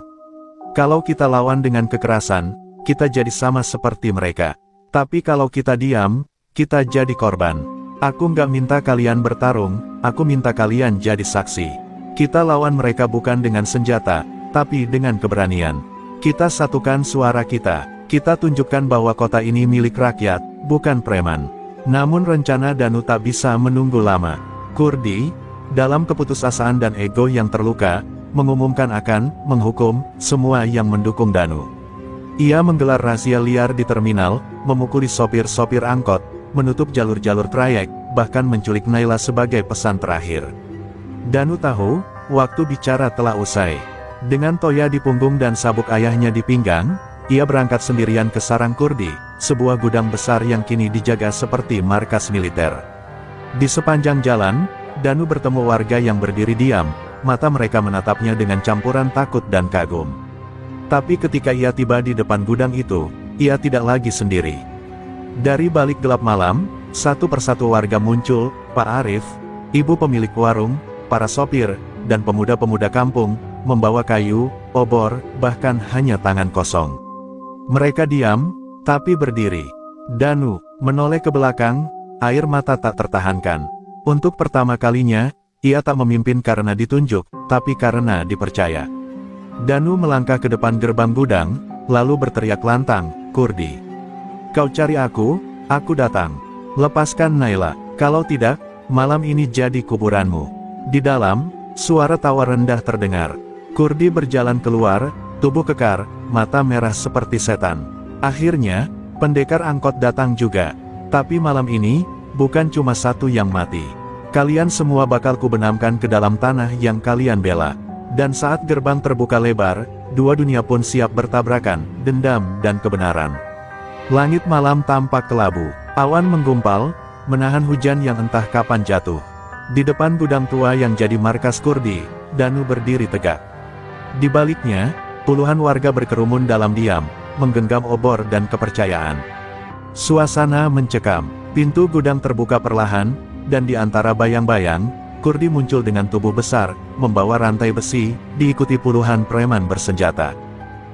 Kalau kita lawan dengan kekerasan, kita jadi sama seperti mereka. Tapi kalau kita diam, kita jadi korban. Aku nggak minta kalian bertarung, aku minta kalian jadi saksi. Kita lawan mereka bukan dengan senjata, tapi dengan keberanian. Kita satukan suara kita tunjukkan bahwa kota ini milik rakyat, bukan preman. Namun rencana Danu tak bisa menunggu lama. Kurdi, dalam keputusasaan dan ego yang terluka, mengumumkan akan menghukum semua yang mendukung Danu. Ia menggelar razia liar di terminal, memukuli sopir-sopir angkot, menutup jalur-jalur trayek, bahkan menculik Naila sebagai pesan terakhir. Danu tahu, waktu bicara telah usai. Dengan toya di punggung dan sabuk ayahnya di pinggang, ia berangkat sendirian ke sarang Kurdi, sebuah gudang besar yang kini dijaga seperti markas militer. Di sepanjang jalan, Danu bertemu warga yang berdiri diam, mata mereka menatapnya dengan campuran takut dan kagum. Tapi ketika ia tiba di depan gudang itu, ia tidak lagi sendiri. Dari balik gelap malam, satu persatu warga muncul, Pak Arif, ibu pemilik warung, para sopir, dan pemuda-pemuda kampung, membawa kayu, obor, bahkan hanya tangan kosong. Mereka diam, tapi berdiri. Danu menoleh ke belakang, air mata tak tertahankan. Untuk pertama kalinya, ia tak memimpin karena ditunjuk, tapi karena dipercaya. Danu melangkah ke depan gerbang gudang, lalu berteriak lantang, "Kurdi, kau cari aku datang. Lepaskan Naila, kalau tidak, malam ini jadi kuburanmu." Di dalam, suara tawa rendah terdengar. Kurdi berjalan keluar, tubuh kekar, mata merah seperti setan. Akhirnya, pendekar angkot datang juga. Tapi malam ini, bukan cuma satu yang mati. Kalian semua bakal kubenamkan ke dalam tanah yang kalian bela. Dan saat gerbang terbuka lebar, dua dunia pun siap bertabrakan, dendam dan kebenaran. Langit malam tampak kelabu, awan menggumpal, menahan hujan yang entah kapan jatuh. Di depan gudang tua yang jadi markas Kurdi, Danu berdiri tegak. Di baliknya, puluhan warga berkerumun dalam diam, menggenggam obor dan kepercayaan. Suasana mencekam, pintu gudang terbuka perlahan, dan di antara bayang-bayang, Kurdi muncul dengan tubuh besar, membawa rantai besi, diikuti puluhan preman bersenjata.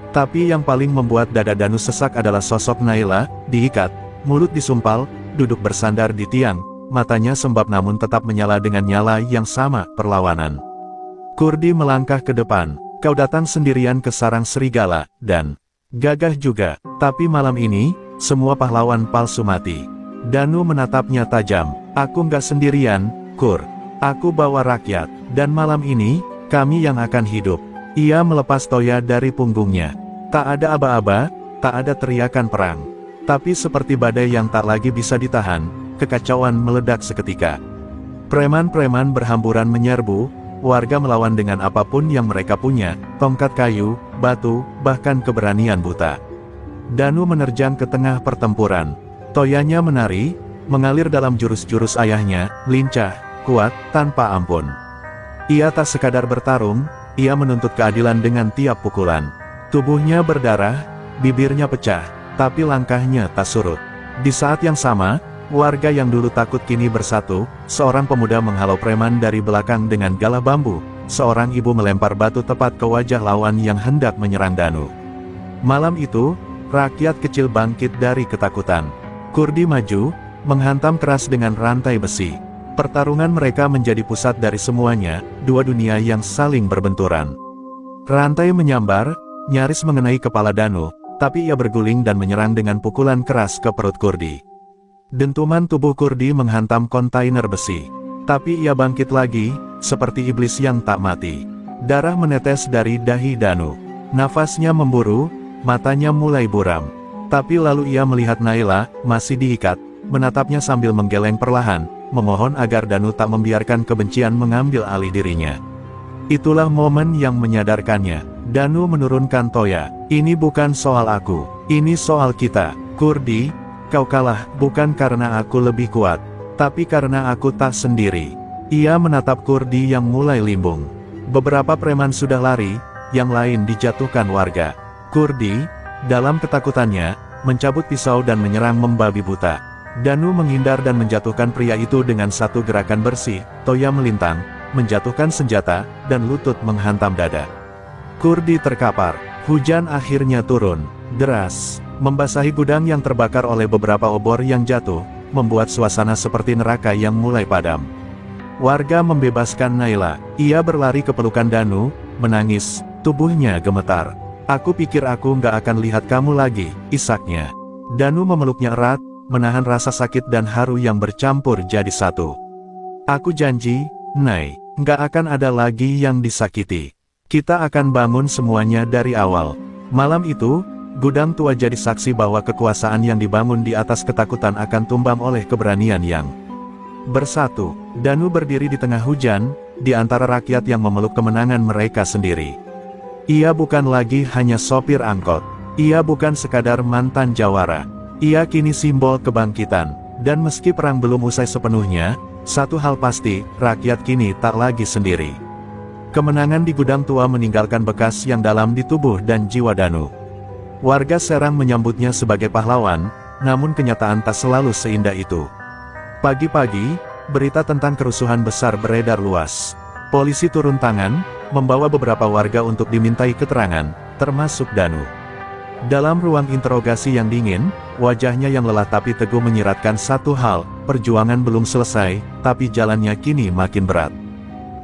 Tapi yang paling membuat dada Danu sesak adalah sosok Naila, diikat, mulut disumpal, duduk bersandar di tiang, matanya sembab namun tetap menyala dengan nyala yang sama, perlawanan. Kurdi melangkah ke depan, "Kau datang sendirian ke sarang serigala, dan gagah juga, tapi malam ini, semua pahlawan palsu mati. Danu menatapnya tajam. Aku nggak sendirian, Kur. Aku bawa rakyat, dan malam ini, kami yang akan hidup. Ia melepas Toya dari punggungnya. Tak ada aba-aba, tak ada teriakan perang. Tapi seperti badai yang tak lagi bisa ditahan, kekacauan meledak seketika. Preman-preman berhamburan menyerbu, warga melawan dengan apapun yang mereka punya, tongkat kayu, batu, bahkan keberanian buta. Danu menerjang ke tengah pertempuran. Toyanya menari, mengalir dalam jurus-jurus ayahnya, lincah, kuat, tanpa ampun. Ia tak sekadar bertarung, ia menuntut keadilan dengan tiap pukulan. Tubuhnya berdarah, bibirnya pecah, tapi langkahnya tak surut. Di saat yang sama, warga yang dulu takut kini bersatu, seorang pemuda menghalau preman dari belakang dengan galah bambu, seorang ibu melempar batu tepat ke wajah lawan yang hendak menyerang Danu. Malam itu, rakyat kecil bangkit dari ketakutan. Kurdi maju, menghantam keras dengan rantai besi. Pertarungan mereka menjadi pusat dari semuanya, dua dunia yang saling berbenturan. Rantai menyambar, nyaris mengenai kepala Danu, tapi ia berguling dan menyerang dengan pukulan keras ke perut Kurdi. Dentuman tubuh Kurdi menghantam kontainer besi. Tapi ia bangkit lagi, seperti iblis yang tak mati. Darah menetes dari dahi Danu. Nafasnya memburu, matanya mulai buram. Tapi lalu ia melihat Naila, masih diikat, menatapnya sambil menggeleng perlahan, memohon agar Danu tak membiarkan kebencian mengambil alih dirinya. Itulah momen yang menyadarkannya. Danu menurunkan Toya. Ini bukan soal aku, ini soal kita. Kurdi, kau kalah, bukan karena aku lebih kuat, tapi karena aku tak sendiri. Ia menatap Kurdi yang mulai limbung. Beberapa preman sudah lari, yang lain dijatuhkan warga. Kurdi, dalam ketakutannya, mencabut pisau dan menyerang membabi buta. Danu menghindar dan menjatuhkan pria itu dengan satu gerakan bersih. Toya melintang, menjatuhkan senjata, dan lutut menghantam dada. Kurdi terkapar. Hujan akhirnya turun, deras, membasahi gudang yang terbakar oleh beberapa obor yang jatuh, membuat suasana seperti neraka yang mulai padam. Warga membebaskan Naila. Ia berlari ke pelukan Danu, menangis, tubuhnya gemetar. Aku pikir aku nggak akan lihat kamu lagi, isaknya. Danu memeluknya erat, menahan rasa sakit dan haru yang bercampur jadi satu. Aku janji, Nay, nggak akan ada lagi yang disakiti. Kita akan bangun semuanya dari awal. Malam itu, gudang tua jadi saksi bahwa kekuasaan yang dibangun di atas ketakutan akan tumbang oleh keberanian yang bersatu. Danu berdiri di tengah hujan, di antara rakyat yang memeluk kemenangan mereka sendiri. Ia bukan lagi hanya sopir angkot. Ia bukan sekadar mantan jawara. Ia kini simbol kebangkitan. Dan meski perang belum usai sepenuhnya, satu hal pasti, rakyat kini tak lagi sendiri. Kemenangan di gudang tua meninggalkan bekas yang dalam di tubuh dan jiwa Danu. Warga Serang menyambutnya sebagai pahlawan, namun kenyataan tak selalu seindah itu. Pagi-pagi, berita tentang kerusuhan besar beredar luas. Polisi turun tangan, membawa beberapa warga untuk dimintai keterangan, termasuk Danu. Dalam ruang interogasi yang dingin, wajahnya yang lelah tapi teguh menyiratkan satu hal, perjuangan belum selesai, tapi jalannya kini makin berat.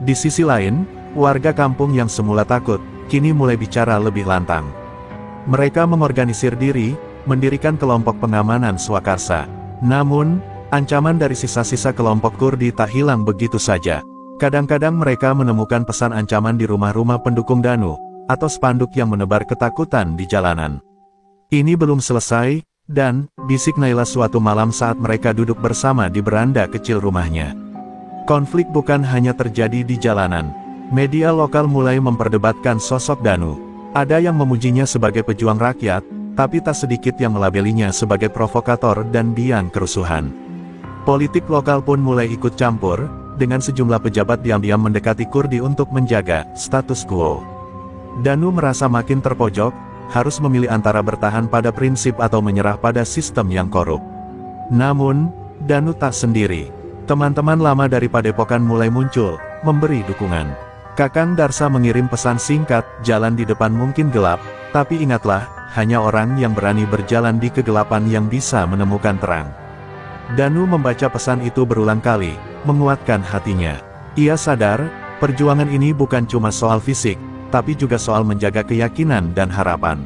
Di sisi lain, warga kampung yang semula takut, kini mulai bicara lebih lantang. Mereka mengorganisir diri, mendirikan kelompok pengamanan swakarsa. Namun, ancaman dari sisa-sisa kelompok Kurdi tak hilang begitu saja. Kadang-kadang mereka menemukan pesan ancaman di rumah-rumah pendukung Danu, atau spanduk yang menebar ketakutan di jalanan. Ini belum selesai, dan, bisik Naila suatu malam saat mereka duduk bersama di beranda kecil rumahnya. Konflik bukan hanya terjadi di jalanan. Media lokal mulai memperdebatkan sosok Danu. Ada yang memujinya sebagai pejuang rakyat, tapi tak sedikit yang melabelinya sebagai provokator dan biang kerusuhan. Politik lokal pun mulai ikut campur, dengan sejumlah pejabat diam-diam mendekati Kurdi untuk menjaga status quo. Danu merasa makin terpojok, harus memilih antara bertahan pada prinsip atau menyerah pada sistem yang korup. Namun, Danu tak sendiri. Teman-teman lama dari padepokan mulai muncul, memberi dukungan. Kakang Darsa mengirim pesan singkat, jalan di depan mungkin gelap, tapi ingatlah, hanya orang yang berani berjalan di kegelapan yang bisa menemukan terang. Danu membaca pesan itu berulang kali, menguatkan hatinya. Ia sadar, perjuangan ini bukan cuma soal fisik, tapi juga soal menjaga keyakinan dan harapan.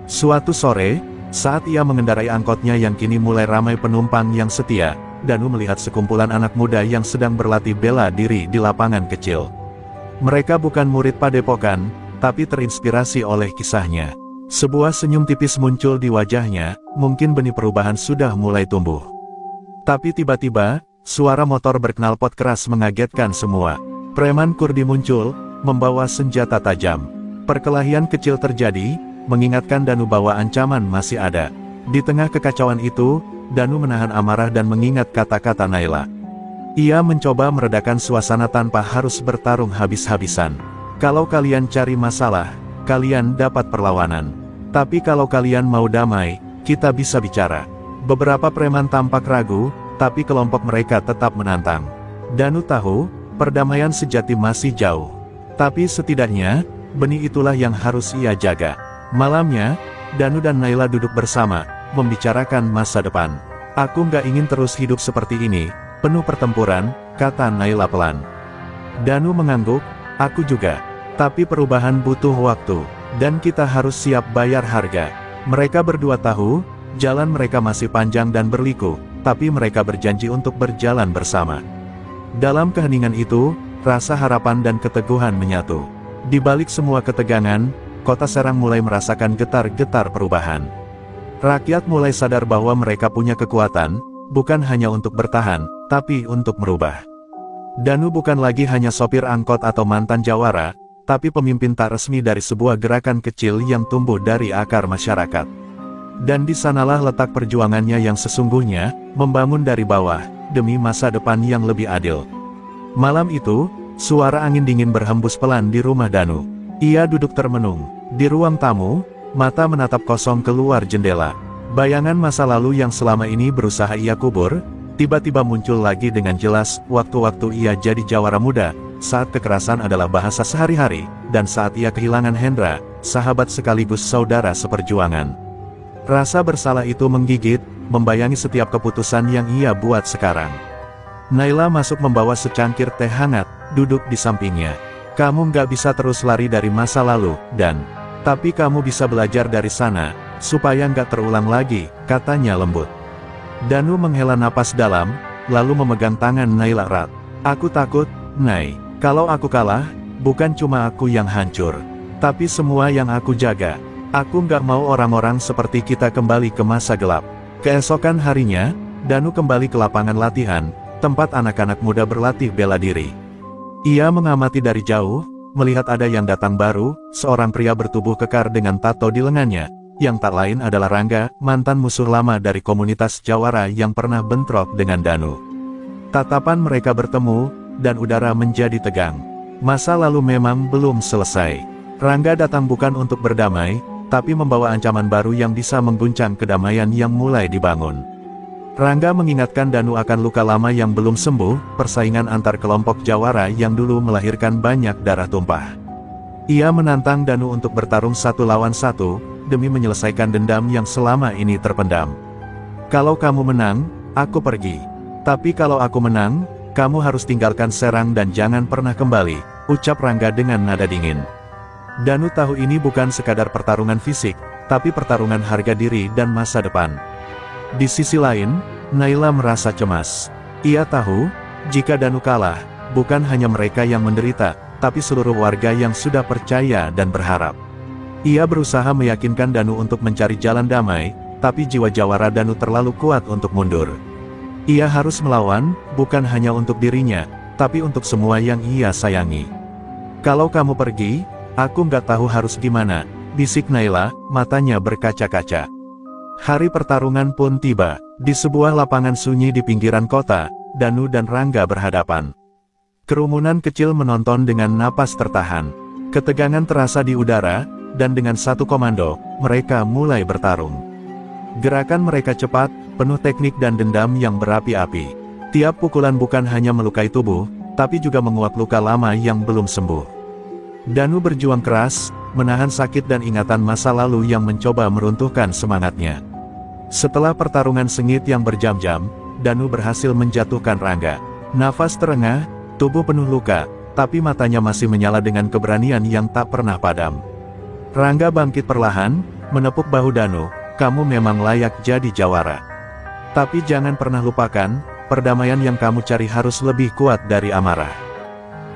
Suatu sore, Saat ia mengendarai angkotnya yang kini mulai ramai penumpang yang setia, Danu melihat sekumpulan anak muda yang sedang berlatih bela diri di lapangan kecil. Mereka bukan murid padepokan, tapi terinspirasi oleh kisahnya. Sebuah senyum tipis muncul di wajahnya, mungkin benih perubahan sudah mulai tumbuh. Tapi tiba-tiba, suara motor berknalpot keras mengagetkan semua. Preman Kurdi muncul, membawa senjata tajam. Perkelahian kecil terjadi, mengingatkan Danu bahwa ancaman masih ada. Di tengah kekacauan itu, Danu menahan amarah dan mengingat kata-kata Naila. Ia mencoba meredakan suasana tanpa harus bertarung habis-habisan. Kalau kalian cari masalah, kalian dapat perlawanan. Tapi kalau kalian mau damai, kita bisa bicara. Beberapa preman tampak ragu, tapi kelompok mereka tetap menantang. Danu tahu, perdamaian sejati masih jauh. Tapi setidaknya, benih itulah yang harus ia jaga. Malamnya, Danu dan Naila duduk bersama, membicarakan masa depan. Aku nggak ingin terus hidup seperti ini, penuh pertempuran, kata Naila pelan. Danu mengangguk, aku juga. Tapi perubahan butuh waktu, dan kita harus siap bayar harga. Mereka berdua tahu, jalan mereka masih panjang dan berliku, tapi mereka berjanji untuk berjalan bersama. Dalam keheningan itu, rasa harapan dan keteguhan menyatu. Di balik semua ketegangan, kota Serang mulai merasakan getar-getar perubahan. Rakyat mulai sadar bahwa mereka punya kekuatan, bukan hanya untuk bertahan, tapi untuk merubah. Danu bukan lagi hanya sopir angkot atau mantan jawara, tapi pemimpin tak resmi dari sebuah gerakan kecil yang tumbuh dari akar masyarakat. Dan di sanalah letak perjuangannya yang sesungguhnya, membangun dari bawah, demi masa depan yang lebih adil. Malam itu, suara angin dingin berhembus pelan di rumah Danu. Ia duduk termenung. Di ruang tamu, mata menatap kosong keluar jendela. Bayangan masa lalu yang selama ini berusaha ia kubur, tiba-tiba muncul lagi dengan jelas, waktu-waktu ia jadi jawara muda, saat kekerasan adalah bahasa sehari-hari, dan saat ia kehilangan Hendra, sahabat sekaligus saudara seperjuangan. Rasa bersalah itu menggigit, membayangi setiap keputusan yang ia buat sekarang. Naila masuk membawa secangkir teh hangat, duduk di sampingnya. Kamu nggak bisa terus lari dari masa lalu, dan tapi kamu bisa belajar dari sana, supaya nggak terulang lagi, katanya lembut. Danu menghela napas dalam, lalu memegang tangan Naila erat. Aku takut, Nay, kalau aku kalah, bukan cuma aku yang hancur, tapi semua yang aku jaga. Aku nggak mau orang-orang seperti kita kembali ke masa gelap. Keesokan harinya, Danu kembali ke lapangan latihan, tempat anak-anak muda berlatih bela diri. Ia mengamati dari jauh, melihat ada yang datang baru, seorang pria bertubuh kekar dengan tato di lengannya, yang tak lain adalah Rangga, mantan musuh lama dari komunitas jawara yang pernah bentrok dengan Danu. Tatapan mereka bertemu, dan udara menjadi tegang. Masa lalu memang belum selesai. Rangga datang bukan untuk berdamai, tapi membawa ancaman baru yang bisa mengguncang kedamaian yang mulai dibangun. Rangga mengingatkan Danu akan luka lama yang belum sembuh, persaingan antar kelompok jawara yang dulu melahirkan banyak darah tumpah. Ia menantang Danu untuk bertarung 1 lawan 1, demi menyelesaikan dendam yang selama ini terpendam. Kalau kamu menang, aku pergi. Tapi kalau aku menang, kamu harus tinggalkan Serang dan jangan pernah kembali, ucap Rangga dengan nada dingin. Danu tahu ini bukan sekadar pertarungan fisik, tapi pertarungan harga diri dan masa depan. Di sisi lain, Naila merasa cemas. Ia tahu, jika Danu kalah, bukan hanya mereka yang menderita, tapi seluruh warga yang sudah percaya dan berharap. Ia berusaha meyakinkan Danu untuk mencari jalan damai, tapi jiwa jawara Danu terlalu kuat untuk mundur. Ia harus melawan, bukan hanya untuk dirinya, tapi untuk semua yang ia sayangi. Kalau kamu pergi, aku nggak tahu harus gimana, bisik Naila, matanya berkaca-kaca. Hari pertarungan pun tiba. Di sebuah lapangan sunyi di pinggiran kota, Danu dan Rangga berhadapan. Kerumunan kecil menonton dengan napas tertahan. Ketegangan terasa di udara, dan dengan satu komando, mereka mulai bertarung. Gerakan mereka cepat, penuh teknik dan dendam yang berapi-api. Tiap pukulan bukan hanya melukai tubuh, tapi juga menguap luka lama yang belum sembuh. Danu berjuang keras, menahan sakit dan ingatan masa lalu yang mencoba meruntuhkan semangatnya. Setelah pertarungan sengit yang berjam-jam, Danu berhasil menjatuhkan Rangga. Nafas terengah, tubuh penuh luka, tapi matanya masih menyala dengan keberanian yang tak pernah padam. Rangga bangkit perlahan, menepuk bahu Danu, kamu memang layak jadi jawara. Tapi jangan pernah lupakan, perdamaian yang kamu cari harus lebih kuat dari amarah.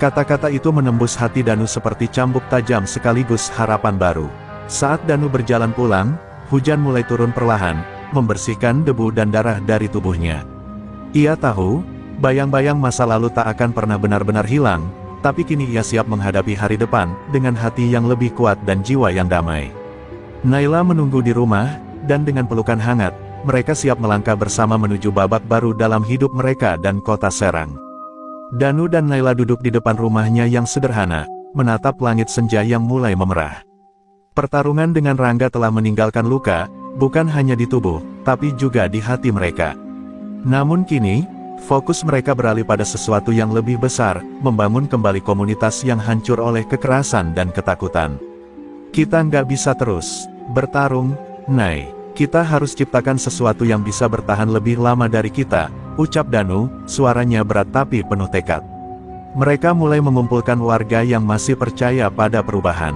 Kata-kata itu menembus hati Danu seperti cambuk tajam sekaligus harapan baru. Saat Danu berjalan pulang, hujan mulai turun perlahan, membersihkan debu dan darah dari tubuhnya. Ia tahu, bayang-bayang masa lalu tak akan pernah benar-benar hilang, tapi kini ia siap menghadapi hari depan, dengan hati yang lebih kuat dan jiwa yang damai. Naila menunggu di rumah, dan dengan pelukan hangat, mereka siap melangkah bersama menuju babak baru dalam hidup mereka dan kota Serang. Danu dan Naila duduk di depan rumahnya yang sederhana, menatap langit senja yang mulai memerah. Pertarungan dengan Rangga telah meninggalkan luka, bukan hanya di tubuh, tapi juga di hati mereka. Namun kini, fokus mereka beralih pada sesuatu yang lebih besar, membangun kembali komunitas yang hancur oleh kekerasan dan ketakutan. Kita nggak bisa terus bertarung, Nay. Kita harus ciptakan sesuatu yang bisa bertahan lebih lama dari kita, ucap Danu, suaranya berat tapi penuh tekad. Mereka mulai mengumpulkan warga yang masih percaya pada perubahan.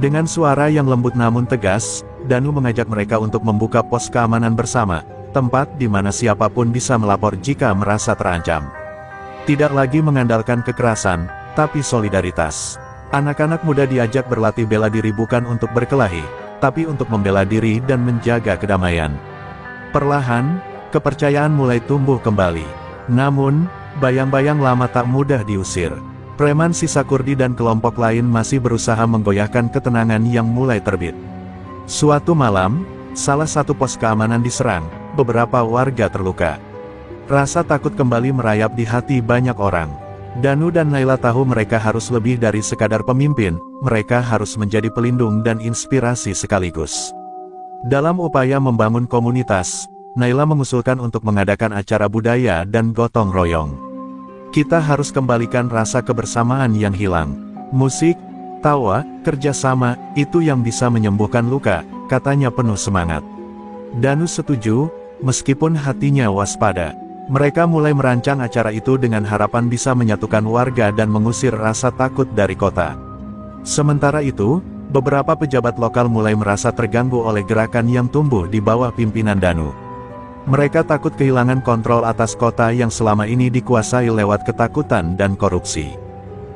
Dengan suara yang lembut namun tegas, Danu mengajak mereka untuk membuka pos keamanan bersama, tempat di mana siapapun bisa melapor jika merasa terancam. Tidak lagi mengandalkan kekerasan, tapi solidaritas. Anak-anak muda diajak berlatih bela diri bukan untuk berkelahi, tapi untuk membela diri dan menjaga kedamaian. Perlahan, kepercayaan mulai tumbuh kembali. Namun, bayang-bayang lama tak mudah diusir. Preman sisa Kurdi dan kelompok lain masih berusaha menggoyahkan ketenangan yang mulai terbit. Suatu malam, salah satu pos keamanan diserang, beberapa warga terluka. Rasa takut kembali merayap di hati banyak orang. Danu dan Naila tahu mereka harus lebih dari sekadar pemimpin, mereka harus menjadi pelindung dan inspirasi sekaligus. Dalam upaya membangun komunitas, Naila mengusulkan untuk mengadakan acara budaya dan gotong royong. Kita harus kembalikan rasa kebersamaan yang hilang. Musik, tawa, kerjasama, itu yang bisa menyembuhkan luka, katanya penuh semangat. Danu setuju, meskipun hatinya waspada. Mereka mulai merancang acara itu dengan harapan bisa menyatukan warga dan mengusir rasa takut dari kota. Sementara itu, beberapa pejabat lokal mulai merasa terganggu oleh gerakan yang tumbuh di bawah pimpinan Danu. Mereka takut kehilangan kontrol atas kota yang selama ini dikuasai lewat ketakutan dan korupsi.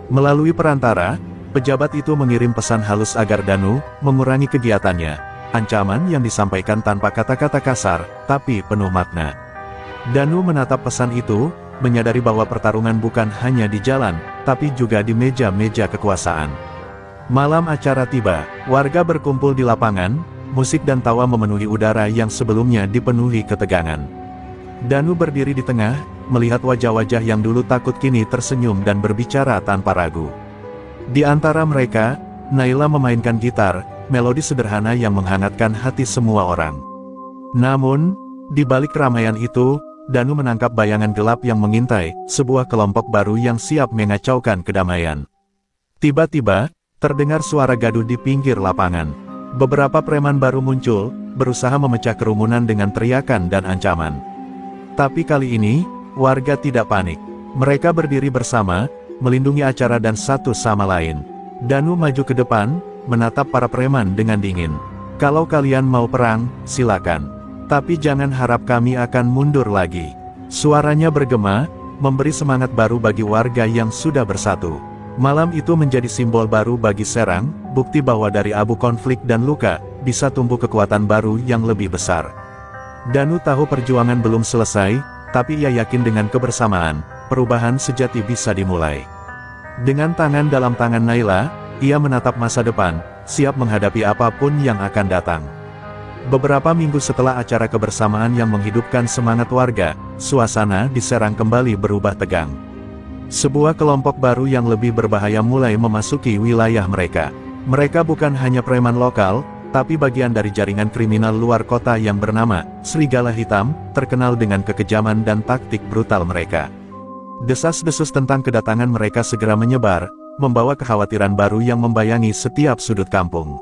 Melalui perantara, pejabat itu mengirim pesan halus agar Danu mengurangi kegiatannya, ancaman yang disampaikan tanpa kata-kata kasar, tapi penuh makna. Danu menatap pesan itu, menyadari bahwa pertarungan bukan hanya di jalan, tapi juga di meja-meja kekuasaan. Malam acara tiba, warga berkumpul di lapangan, musik dan tawa memenuhi udara yang sebelumnya dipenuhi ketegangan. Danu berdiri di tengah, melihat wajah-wajah yang dulu takut kini tersenyum dan berbicara tanpa ragu. Di antara mereka, Naila memainkan gitar, melodi sederhana yang menghangatkan hati semua orang. Namun, di balik keramaian itu, Danu menangkap bayangan gelap yang mengintai, sebuah kelompok baru yang siap mengacaukan kedamaian. Tiba-tiba, terdengar suara gaduh di pinggir lapangan. Beberapa preman baru muncul, berusaha memecah kerumunan dengan teriakan dan ancaman. Tapi kali ini, warga tidak panik. Mereka berdiri bersama, melindungi acara dan satu sama lain. Danu maju ke depan, menatap para preman dengan dingin. Kalau kalian mau perang, silakan. Tapi jangan harap kami akan mundur lagi. Suaranya bergema, memberi semangat baru bagi warga yang sudah bersatu. Malam itu menjadi simbol baru bagi Serang, bukti bahwa dari abu konflik dan luka, bisa tumbuh kekuatan baru yang lebih besar. Danu tahu perjuangan belum selesai, tapi ia yakin dengan kebersamaan, perubahan sejati bisa dimulai. Dengan tangan dalam tangan Naila, ia menatap masa depan, siap menghadapi apapun yang akan datang. Beberapa minggu setelah acara kebersamaan yang menghidupkan semangat warga, suasana di Serang kembali berubah tegang. Sebuah kelompok baru yang lebih berbahaya mulai memasuki wilayah mereka. Mereka bukan hanya preman lokal, tapi bagian dari jaringan kriminal luar kota yang bernama Serigala Hitam, terkenal dengan kekejaman dan taktik brutal mereka. Desas-desus tentang kedatangan mereka segera menyebar, membawa kekhawatiran baru yang membayangi setiap sudut kampung.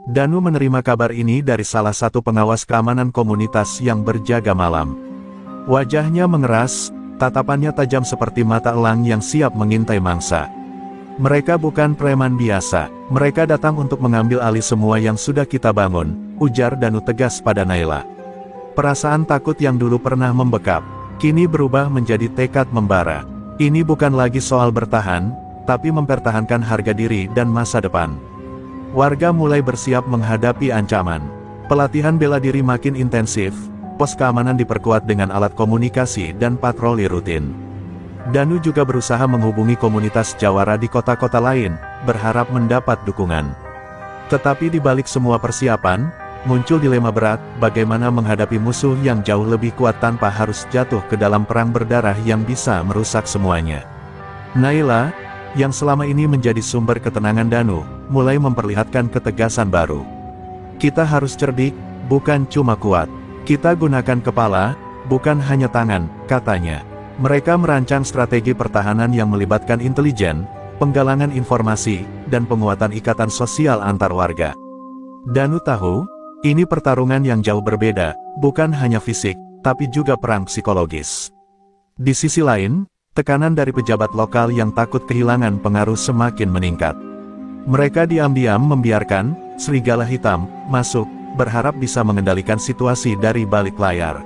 Danu menerima kabar ini dari salah satu pengawas keamanan komunitas yang berjaga malam. Wajahnya mengeras, tatapannya tajam seperti mata elang yang siap mengintai mangsa. Mereka bukan preman biasa, mereka datang untuk mengambil alih semua yang sudah kita bangun, ujar Danu tegas pada Naila. Perasaan takut yang dulu pernah membekap, kini berubah menjadi tekad membara. Ini bukan lagi soal bertahan, tapi mempertahankan harga diri dan masa depan. Warga mulai bersiap menghadapi ancaman. Pelatihan bela diri makin intensif, pos keamanan diperkuat dengan alat komunikasi dan patroli rutin. Danu juga berusaha menghubungi komunitas jawara di kota-kota lain, berharap mendapat dukungan. Tetapi di balik semua persiapan, muncul dilema berat, bagaimana menghadapi musuh yang jauh lebih kuat tanpa harus jatuh ke dalam perang berdarah yang bisa merusak semuanya. Naila, yang selama ini menjadi sumber ketenangan Danu, mulai memperlihatkan ketegasan baru. Kita harus cerdik, bukan cuma kuat. Kita gunakan kepala, bukan hanya tangan, katanya. Mereka merancang strategi pertahanan yang melibatkan intelijen, penggalangan informasi, dan penguatan ikatan sosial antar warga. Danu tahu, ini pertarungan yang jauh berbeda, bukan hanya fisik, tapi juga perang psikologis. Di sisi lain, tekanan dari pejabat lokal yang takut kehilangan pengaruh semakin meningkat. Mereka diam-diam membiarkan serigala hitam masuk, berharap bisa mengendalikan situasi dari balik layar.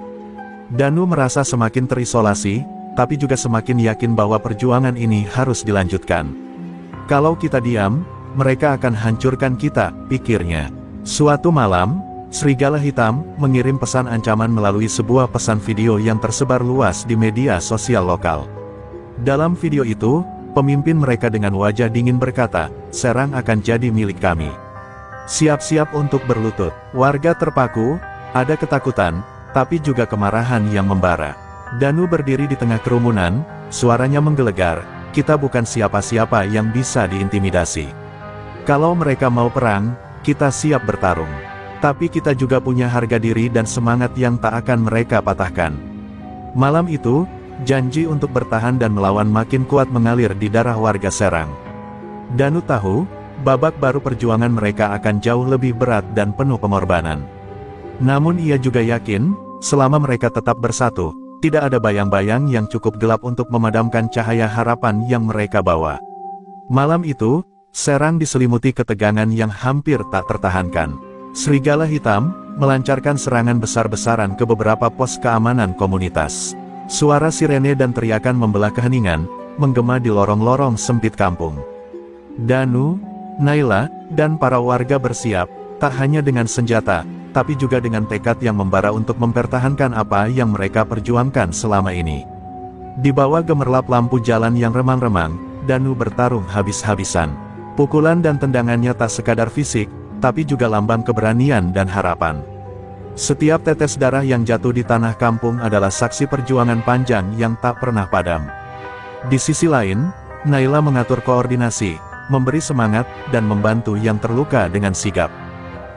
Danu merasa semakin terisolasi, tapi juga semakin yakin bahwa perjuangan ini harus dilanjutkan. Kalau kita diam, mereka akan hancurkan kita, pikirnya. Suatu malam, serigala hitam mengirim pesan ancaman melalui sebuah pesan video yang tersebar luas di media sosial lokal. Dalam video itu, pemimpin mereka dengan wajah dingin berkata, "Serang akan jadi milik kami. Siap-siap untuk berlutut." Warga terpaku, ada ketakutan, tapi juga kemarahan yang membara. Danu berdiri di tengah kerumunan, suaranya menggelegar, "Kita bukan siapa-siapa yang bisa diintimidasi. Kalau mereka mau perang, kita siap bertarung. Tapi kita juga punya harga diri dan semangat yang tak akan mereka patahkan." Malam itu, janji untuk bertahan dan melawan makin kuat mengalir di darah warga Serang. Danu tahu, babak baru perjuangan mereka akan jauh lebih berat dan penuh pengorbanan. Namun ia juga yakin, selama mereka tetap bersatu, tidak ada bayang-bayang yang cukup gelap untuk memadamkan cahaya harapan yang mereka bawa. Malam itu, Serang diselimuti ketegangan yang hampir tak tertahankan. Serigala hitam melancarkan serangan besar-besaran ke beberapa pos keamanan komunitas. Suara sirene dan teriakan membelah keheningan, menggema di lorong-lorong sempit kampung. Danu, Naila, dan para warga bersiap, tak hanya dengan senjata, tapi juga dengan tekad yang membara untuk mempertahankan apa yang mereka perjuangkan selama ini. Di bawah gemerlap lampu jalan yang remang-remang, Danu bertarung habis-habisan. Pukulan dan tendangannya tak sekadar fisik, tapi juga lambang keberanian dan harapan. Setiap tetes darah yang jatuh di tanah kampung adalah saksi perjuangan panjang yang tak pernah padam. Di sisi lain, Naila mengatur koordinasi, memberi semangat, dan membantu yang terluka dengan sigap.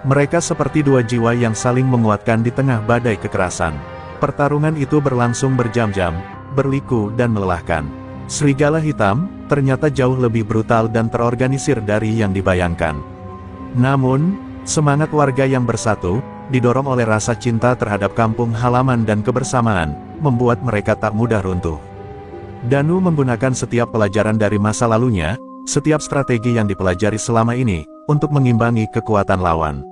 Mereka seperti dua jiwa yang saling menguatkan di tengah badai kekerasan. Pertarungan itu berlangsung berjam-jam, berliku dan melelahkan. Serigala hitam ternyata jauh lebih brutal dan terorganisir dari yang dibayangkan. Namun, semangat warga yang bersatu, didorong oleh rasa cinta terhadap kampung halaman dan kebersamaan, membuat mereka tak mudah runtuh. Danu menggunakan setiap pelajaran dari masa lalunya, setiap strategi yang dipelajari selama ini, untuk mengimbangi kekuatan lawan.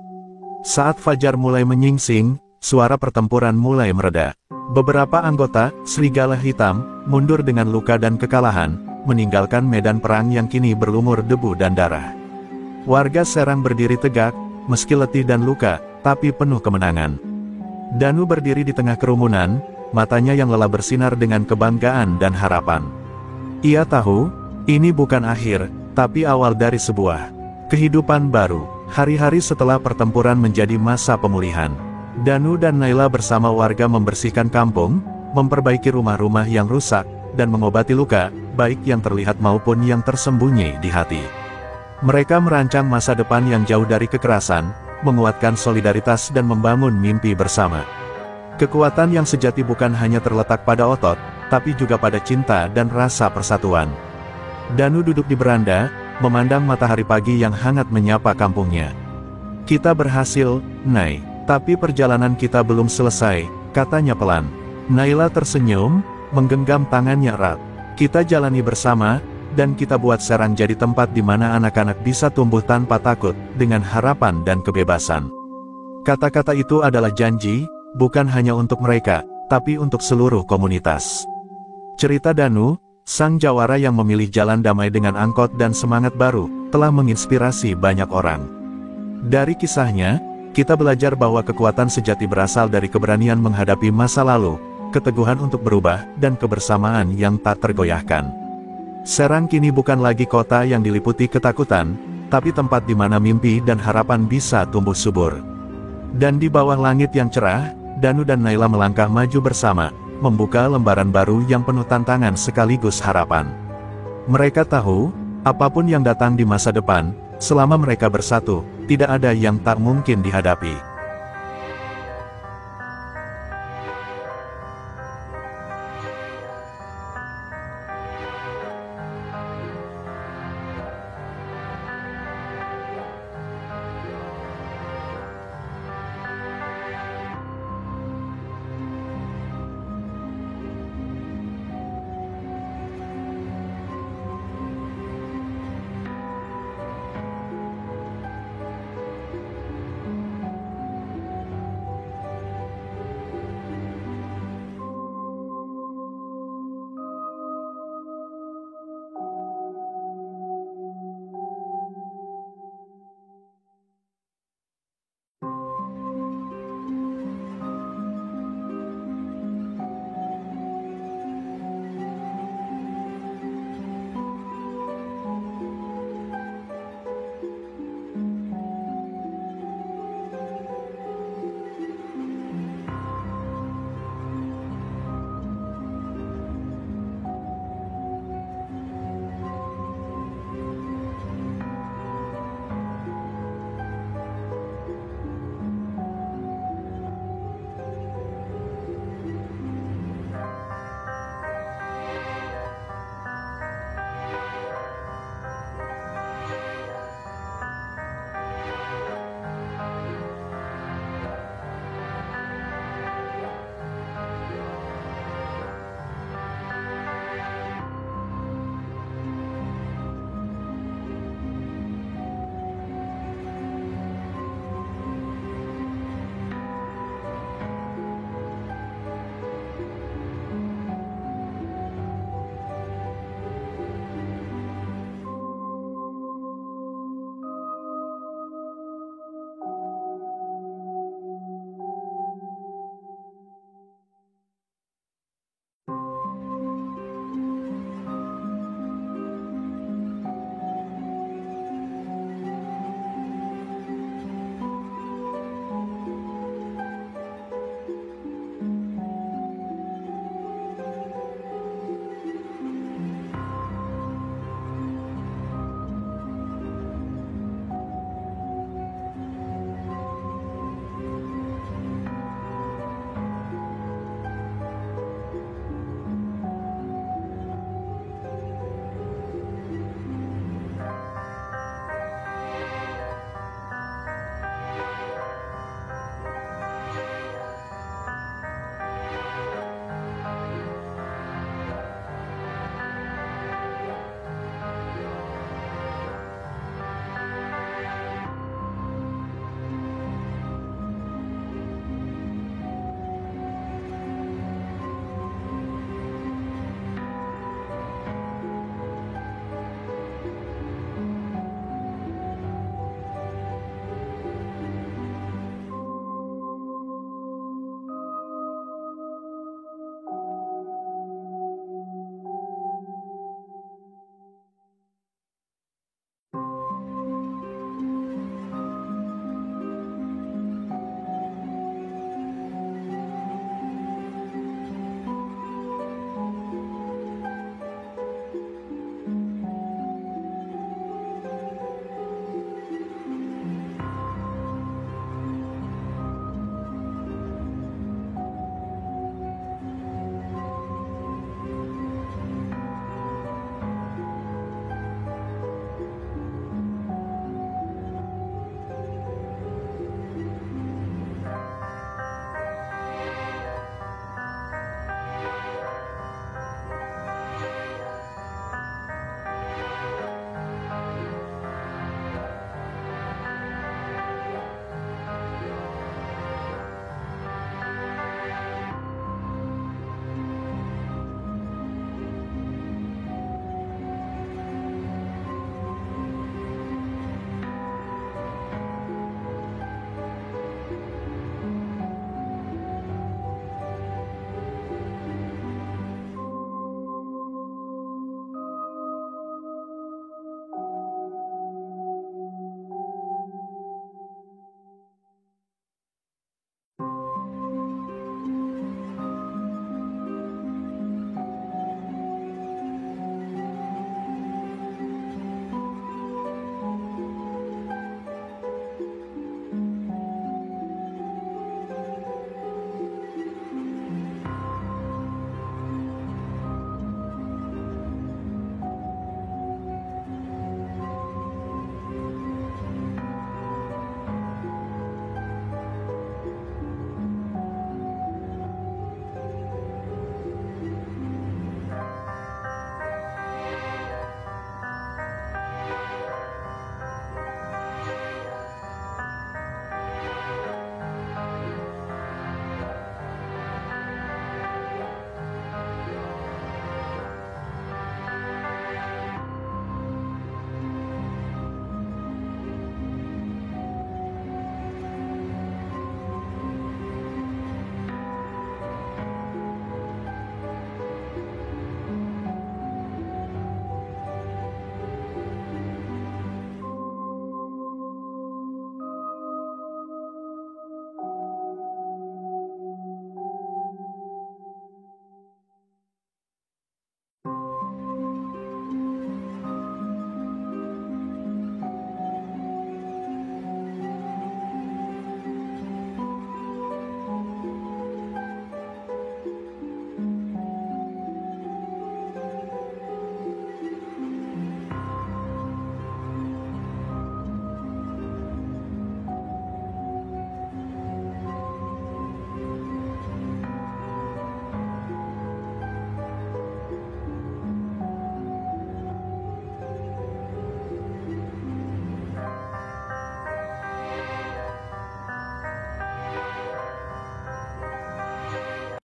Saat fajar mulai menyingsing, suara pertempuran mulai mereda. Beberapa anggota serigala hitam mundur dengan luka dan kekalahan, meninggalkan medan perang yang kini berlumur debu dan darah. Warga Serang berdiri tegak, meski letih dan luka, tapi penuh kemenangan. Danu berdiri di tengah kerumunan, matanya yang lelah bersinar dengan kebanggaan dan harapan. Ia tahu, ini bukan akhir, tapi awal dari sebuah kehidupan baru. Hari-hari setelah pertempuran menjadi masa pemulihan. Danu dan Naila bersama warga membersihkan kampung, memperbaiki rumah-rumah yang rusak, dan mengobati luka, baik yang terlihat maupun yang tersembunyi di hati. Mereka merancang masa depan yang jauh dari kekerasan, menguatkan solidaritas dan membangun mimpi bersama. Kekuatan yang sejati bukan hanya terletak pada otot, tapi juga pada cinta dan rasa persatuan. Danu duduk di beranda, memandang matahari pagi yang hangat menyapa kampungnya. "Kita berhasil, Nay. Tapi perjalanan kita belum selesai," katanya pelan. Naila tersenyum, menggenggam tangannya erat. "Kita jalani bersama, dan kita buat Serang jadi tempat di mana anak-anak bisa tumbuh tanpa takut, dengan harapan dan kebebasan." Kata-kata itu adalah janji, bukan hanya untuk mereka, tapi untuk seluruh komunitas. Cerita Danu, sang jawara yang memilih jalan damai dengan angkot dan semangat baru, telah menginspirasi banyak orang. Dari kisahnya, kita belajar bahwa kekuatan sejati berasal dari keberanian menghadapi masa lalu, keteguhan untuk berubah, dan kebersamaan yang tak tergoyahkan. Serang kini bukan lagi kota yang diliputi ketakutan, tapi tempat di mana mimpi dan harapan bisa tumbuh subur. Dan di bawah langit yang cerah, Danu dan Naila melangkah maju bersama, membuka lembaran baru yang penuh tantangan sekaligus harapan. Mereka tahu, apapun yang datang di masa depan, selama mereka bersatu, tidak ada yang tak mungkin dihadapi.